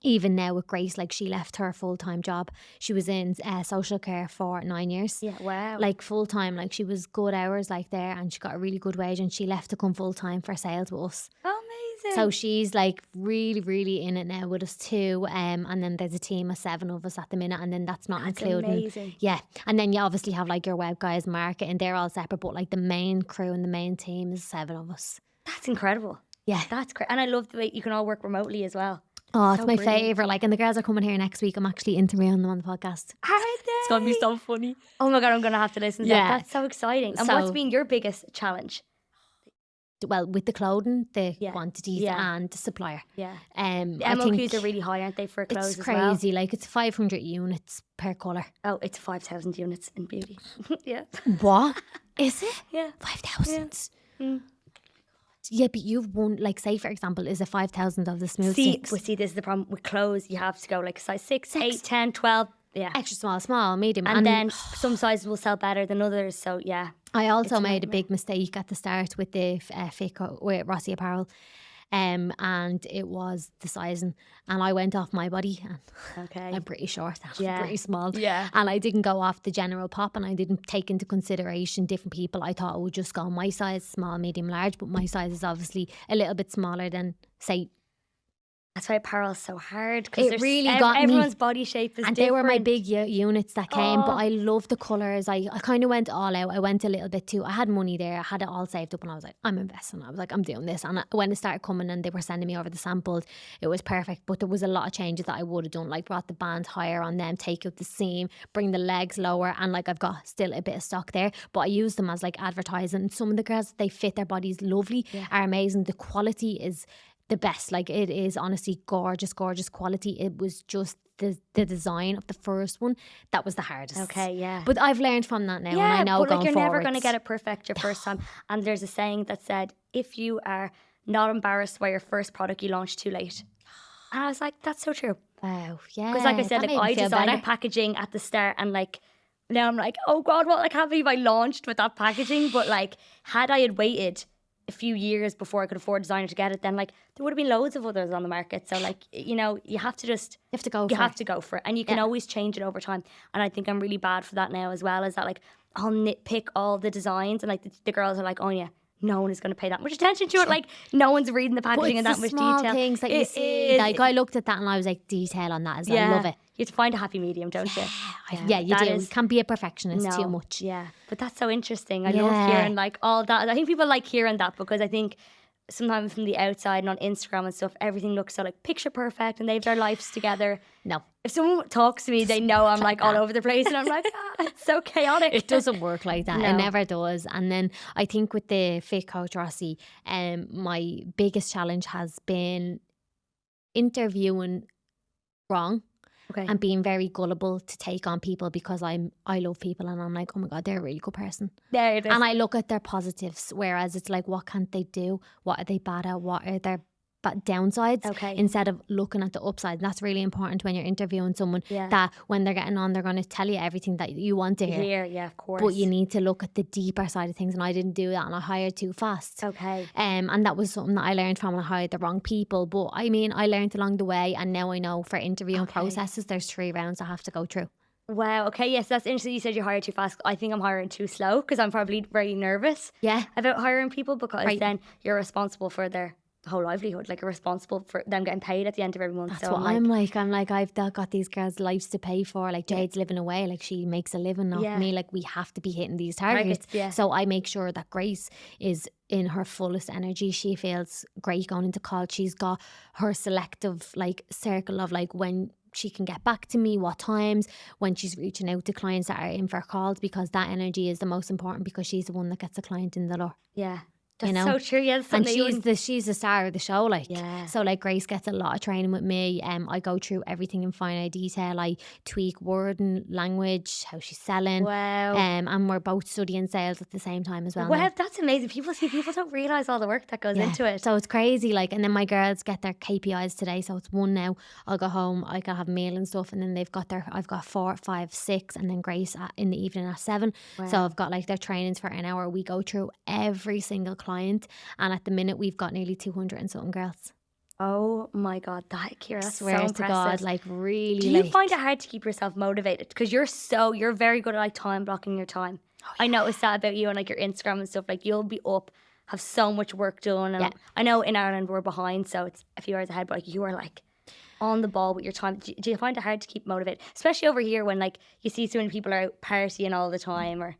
even now with Grace, like she left her full-time job. She was in social care for 9 years. Yeah, wow. Like full-time, like she was good hours like there, and she got a really good wage, and she left to come full-time for sales with us. Amazing. So she's like really, really in it now with us too. And then there's a team of 7 of us at the minute, and then that's not including. amazing. Yeah. And then you obviously have like your web guys, marketing, they're all separate, but like the main crew and the main team is 7 of us. That's incredible. Yeah. That's great. And I love the way you can all work remotely as well. Oh, it's So my brilliant. favourite. Like, and the girls are coming here next week. I'm actually interviewing them on the podcast. Are they? It's going to be so funny. Oh my God, I'm going to have to listen to Yeah. that. That's so exciting. And So- what's been your biggest challenge? Well, with the clothing, the Yeah. quantities Yeah. and the supplier. Yeah. The The MOQs are really high, aren't they, for clothes it's as well? crazy. Like, it's 500 units per colour. Oh, it's 5,000 units in beauty. Yeah. What? Is it? Yeah. 5,000? Mm. Yeah, but you've won, like, say, for example, is it 5,000 of the smooth See, sticks? this is the problem with clothes. You have to go like size 6, 8, 10, 12. Yeah. Extra small, small, medium. And then some sizes will sell better than others. So, yeah. I also It's a made a nightmare. big mistake at the start with the with Rossi Apparel, and it was the sizing, and I went off my body, and Okay. I'm pretty short, and Yeah. I'm pretty small, Yeah. and I didn't go off the general pop, and I didn't take into consideration different people. I thought I would just go my size, small, medium, large, but my size is obviously a little bit smaller than, say, That's why apparel is so hard. It Because really got me. everyone's body shape is and different. they were my big units that came, but Oh. I love the colours. I kind of went all out. I went a little bit too. I had money there. I had it all saved up, and I was like, I'm investing. I was like, I'm doing this. And when it started coming and they were sending me over the samples, it was perfect. But there was a lot of changes that I would have done, like brought the band higher on them, take out the seam, bring the legs lower, and like I've got still a bit of stock there. But I use them as like advertising. Some of the girls, they fit their bodies lovely, are amazing. The quality is the best. Like it is honestly gorgeous quality. It was just the design of the first one that was the hardest. Okay, yeah. But I've learned from that now, and I know but like going you're never going to forwards. get it perfect your first time. And there's a saying that said, if you are not embarrassed by your first product, you launch too late. And I was like, that's so true. Wow, yeah. Because like I said, that like made me I feel designed better. the packaging at the start, and like now I'm like, oh God, well, I can't believe I launched with that packaging. But like, had I had waited a few years before I could afford a designer to get it, then like there would have been loads of others on the market. So like, you know, you have to just You have to go you for have it. to go for it, and you can always change it over time. And I think I'm really bad for that now as well. Is that like I'll nitpick all the designs, and like the girls are like, oh yeah, no one is going to pay that much attention to it. Like no one's reading the But packaging in it's that the much small detail. things that you It see. is. Like I looked at that and I was like, detail on that is I love it. You have to find a happy medium, don't you? Yeah, you that do. is- You can't be a perfectionist too much. Yeah, but that's so interesting. I love Yeah. hearing like all that. I think people like hearing that because I think sometimes from the outside and on Instagram and stuff, everything looks so like picture perfect and they have their lives together. No, If someone talks to me, they know I'm like all over the place and I'm like, it's so chaotic. it doesn't work like that. It No. never does. And then I think with the fit coach Rossi, my biggest challenge has been interviewing wrong. Okay. And being very gullible to take on people because I love people and I'm like, oh my God, they're a really good person. There it is. And I look at their positives, whereas it's like, what can't they do? What are they bad at? What are their downsides? Okay. Instead of looking at the upside. That's really important when you're interviewing someone, Yeah. that when they're getting on, they're going to tell you everything that you want to hear. Here, yeah, of course. But you need to look at the deeper side of things, and I didn't do that, and I hired too fast. Okay. And that was something that I learned from, and I hired the wrong people. But I mean, I learned along the way, and now I know for interviewing processes, there's 3 rounds I have to go through. Wow. Okay. Yes, that's interesting. You said you hired too fast. I think I'm hiring too slow because I'm probably very nervous Yeah. about hiring people because Right. then you're responsible for their whole livelihood. Like you're responsible for them getting paid at the end of every month. That's so what I'm like. I've got these girls' lives to pay for. Like Jade's living away. Like she makes a living off Yeah. me. Like we have to be hitting these targets. Yeah. So I make sure that Grace is in her fullest energy. She feels great going into college. She's got her selective like circle of like when she can get back to me, what times, when she's reaching out to clients that are in for calls, because that energy is the most important because she's the one that gets a client in the door. Yeah. That's You know? so true. Yeah. And she's the star of the show, like. Yeah. So like Grace gets a lot of training with me. I go through everything in finite detail. I tweak word and language, how she's selling. Wow. And we're both studying sales at the same time as well. now. Wow, that's amazing. People don't realize all the work that goes into it. So it's crazy, like, and then my girls get their KPIs today. So it's 1 now. I'll go home, I can have a meal and stuff, and then I've got 4, 5, 6, and then Grace in the evening at 7. So I've got like their trainings for an hour. We go through every single client, and at the minute we've got nearly 200 and something girls. Oh my God, Ciara, that's Swear so to impressive. God, like really. Do you like, find it hard to keep yourself motivated? Because you're very good at like time blocking your time. I noticed that about you on like your Instagram and stuff. Like you'll be up, have so much work done. And I know in Ireland we're behind, so it's a few hours ahead. But like you are like on the ball with your time. Do you find it hard to keep motivated, especially over here when like you see so many people are out partying all the time? Or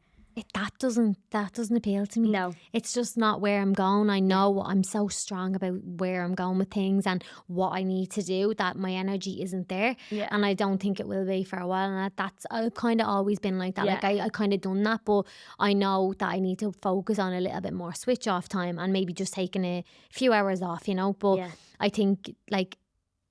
that doesn't appeal to me. No. It's just not where I'm going. I know I'm so strong about where I'm going with things and what I need to do that my energy isn't there. Yeah. And I don't think it will be for a while. And I've kind of always been like that. Yeah. Like I kind of done that, but I know that I need to focus on a little bit more switch off time and maybe just taking a few hours off, you know. But I think like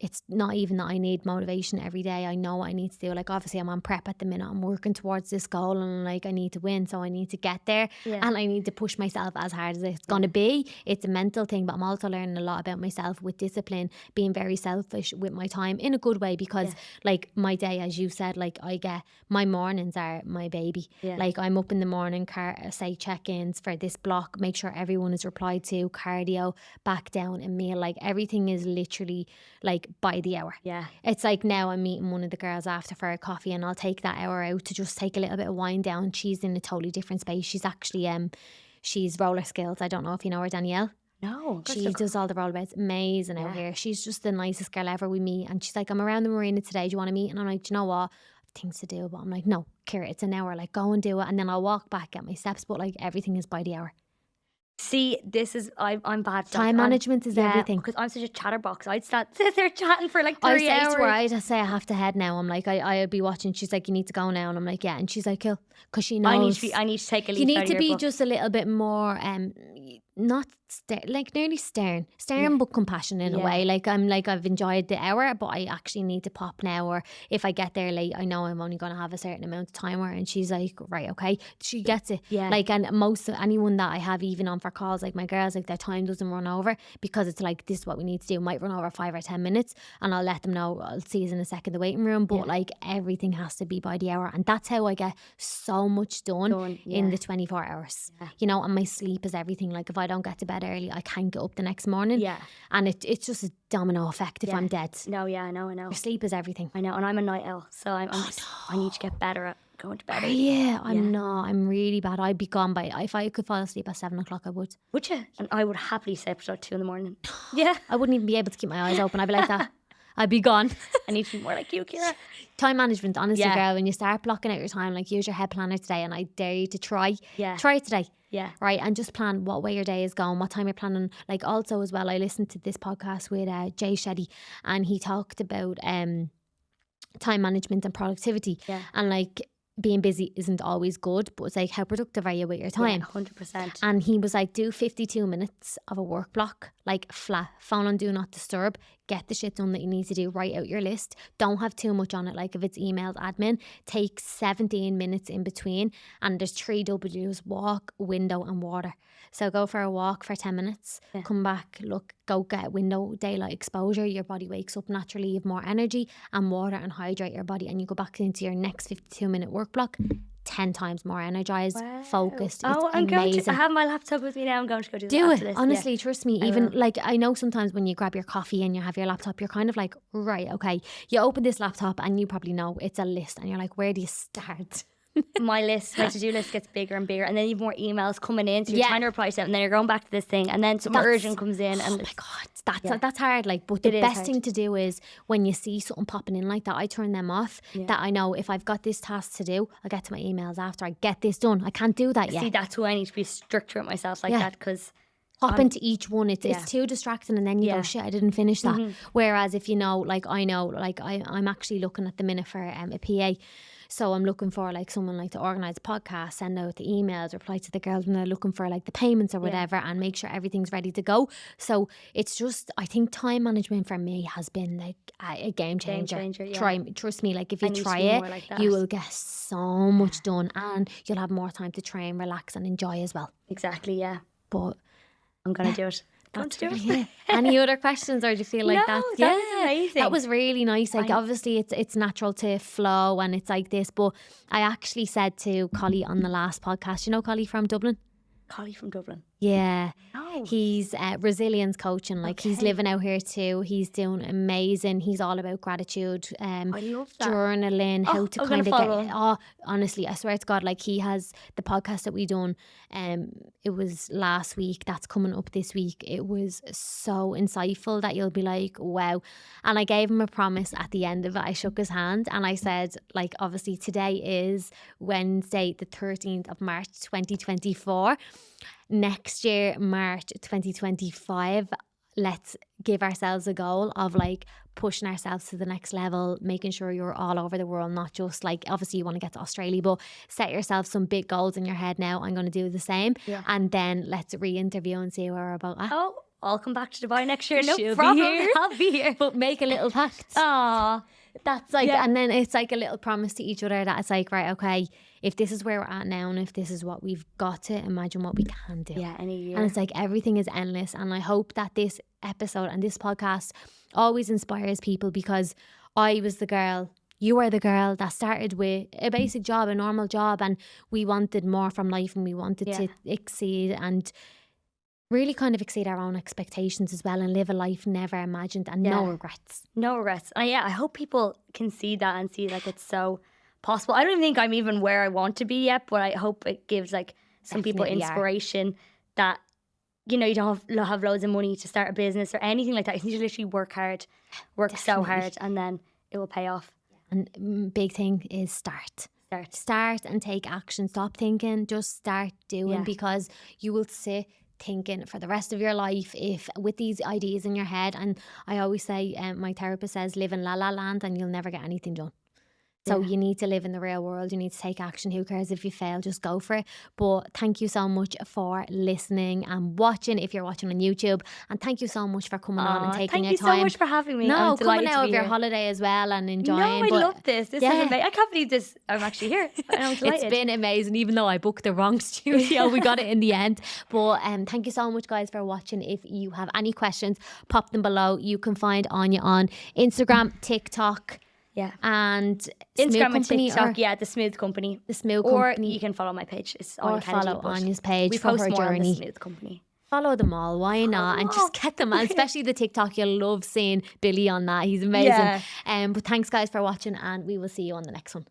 it's not even that I need motivation every day. I know what I need to do. Like obviously I'm on prep at the minute. I'm working towards this goal and like I need to win. So I need to get there and I need to push myself as hard as it's going to be. It's a mental thing, but I'm also learning a lot about myself with discipline, being very selfish with my time in a good way because like my day, as you said, like I get, my mornings are my baby. Like I'm up in the morning, say check-ins for this block, make sure everyone is replied to, cardio, back down and meal. Like everything is literally like by the hour. It's like now I'm meeting one of the girls after for a coffee and I'll take that hour out to just take a little bit of wind down. She's in a totally different space. She's actually she's roller skills. I don't know if you know her, Danielle. No, She does all the rollerblades. Amazing out here. She's just the nicest girl ever we meet. And she's like, I'm around the marina today. Do you want to meet? And I'm like, do you know what? I have things to do. But I'm like, no, Ciara, it's an hour. Like, go and do it. And then I'll walk back, get my steps. But like, everything is by the hour. See, this is I'm bad. Time management is everything. Because I'm such a chatterbox. I'd sit there chatting for like 3 I say hours. to her, I'd say I have to head now. I'm like, I'll be watching. She's like, you need to go now, and I'm like, yeah. And she's like, cool, because she knows. I need to take a leaf. You need out to of be your book. just a little bit more, not like nearly stern, but compassionate in a way. Like I've enjoyed the hour, but I actually need to pop now. Or if I get there late, I know I'm only going to have a certain amount of time. And she's like, right, okay, she gets it. Like, and anyone that I have even on for calls, like my girls, like their time doesn't run over because it's like this is what we need to do. It might run over 5 or 10 minutes, and I'll let them know. I'll see you in a second, the waiting room. But like everything has to be by the hour, and that's how I get so much done in the 24 hours. You know, and my sleep is everything. Like if I don't get to bed bed early, I can't get up the next morning. Yeah. And it's just a domino effect if I'm dead. No, yeah, I know. Your sleep is everything. I know, and I'm a night owl, so I need to get better at going to bed. Yeah, I'm not. I'm really bad. I'd be gone by, if I could fall asleep at 7 o'clock, I would. Would you? And I would happily stay up till 2 a.m. Yeah. I wouldn't even be able to keep my eyes open. I'd be like that. I'd be gone. I need to be more like you, Ciara. Time management, honestly, girl, when you start blocking out your time, like use your head planner today, and I dare you to try. Yeah. Try it today. Yeah. Right, and just plan what way your day is going, what time you're planning. Like also as well, I listened to this podcast with Jay Shetty, and he talked about time management and productivity. Yeah. And like being busy isn't always good, but it's like how productive are you with your time? Yeah, 100%. And he was like, do 52 minutes of a work block, like flat, phone on do not disturb, get the shit done that you need to do, write out your list, don't have too much on it, like if it's emails, admin, take 17 minutes in between, and there's 3 W's: walk, window and water. So go for a walk for 10 minutes, come back, look, go get a window, daylight exposure, your body wakes up naturally, you have more energy, and water and hydrate your body, and you go back into your next 52-minute work block 10 times more energized, focused. It's amazing. I have my laptop with me now. I'm going to go do it. This. Honestly, trust me. Even like I know sometimes when you grab your coffee and you have your laptop, you're kind of like, right, okay. You open this laptop and you probably know it's a list, and you're like, where do you start? My to-do list gets bigger and bigger, and then you have more emails coming in, so you're trying to reply to them, and then you're going back to this thing, and then some urgent comes in, and oh my god, that's hard. Like, but the best thing to do is when you see something popping in like that, I turn them off. That I know if I've got this task to do, I'll get to my emails after I get this done. I can't do that yet. See, that's why I need to be stricter with myself like that, because hop into each one. It's too distracting, and then you go, shit, I didn't finish that. Whereas if you know, like I know, like I'm actually looking at the minute for a PA. So I'm looking for like someone like to organise a podcast, send out the emails, reply to the girls when they're looking for like the payments or whatever, and make sure everything's ready to go. So it's just, I think time management for me has been like a game changer. Trust me, like if you try it, like you will get so much done, and you'll have more time to train, relax and enjoy as well. Exactly, yeah. But I'm going to do it. Any other questions, or do you feel like that was amazing? That was really nice. Like obviously it's natural to flow and it's like this, but I actually said to Collie on the last podcast, you know Collie from Dublin? Collie from Dublin? Yeah. Oh. He's resilience coaching. Like he's living out here too. He's doing amazing. He's all about gratitude. I love that. Journaling, how to kind of get. Honestly, I swear to God, like he has the podcast that we done. It was last week. That's coming up this week. It was so insightful that you'll be like, wow. And I gave him a promise at the end of it. I shook his hand and I said, like, obviously today is Wednesday, the 13th of March, 2024. Next year, March 2025, let's give ourselves a goal of like pushing ourselves to the next level, making sure you're all over the world, not just like, obviously you want to get to Australia, but set yourself some big goals in your head now. I'm going to do the same. And then let's re-interview and see where we're about at. Oh, I'll come back to Dubai next year. No She'll problem. be here. I'll be here. But make a little pact. Aww. That's like, and then it's like a little promise to each other that it's like, right, okay, if this is where we're at now and if this is what we've got to, imagine what we can do. Yeah, any year. And it's like everything is endless. And I hope that this episode and this podcast always inspires people, because I was the girl, you were the girl that started with a basic job, a normal job, and we wanted more from life and we wanted to exceed and really kind of exceed our own expectations as well, and live a life never imagined, and no regrets. No regrets. I hope people can see that and see like it's so possible. I don't even think I'm even where I want to be yet, but I hope it gives like some people inspiration that, you know, you don't have loads of money to start a business or anything like that. You need to literally work hard, so hard, and then it will pay off. And big thing is start and take action. Stop thinking, just start doing, because you will sit thinking for the rest of your life if with these ideas in your head. And I always say, my therapist says, live in la la land and you'll never get anything done. So you need to live in the real world. You need to take action. Who cares if you fail? Just go for it. But thank you so much for listening and watching if you're watching on YouTube. And thank you so much for coming on and taking your time. Thank you so much for having me. No, coming out of your holiday as well and enjoying. No, I love this. This is amazing. I can't believe this. I'm actually here. I'm delighted. It's been amazing, even though I booked the wrong studio. We got it in the end. But thank you so much, guys, for watching. If you have any questions, pop them below. You can find Aine on Instagram, TikTok. Yeah. And Instagram and TikTok, the Smooth Company. The Smooth Company. Or you can follow my page. It's or follow Aine's page we for post her more journey. On the Smooth Company. Follow them all, why not? And just get them, and especially the TikTok. You'll love seeing Billy on that. He's amazing. Yeah. But thanks guys for watching, and we will see you on the next one.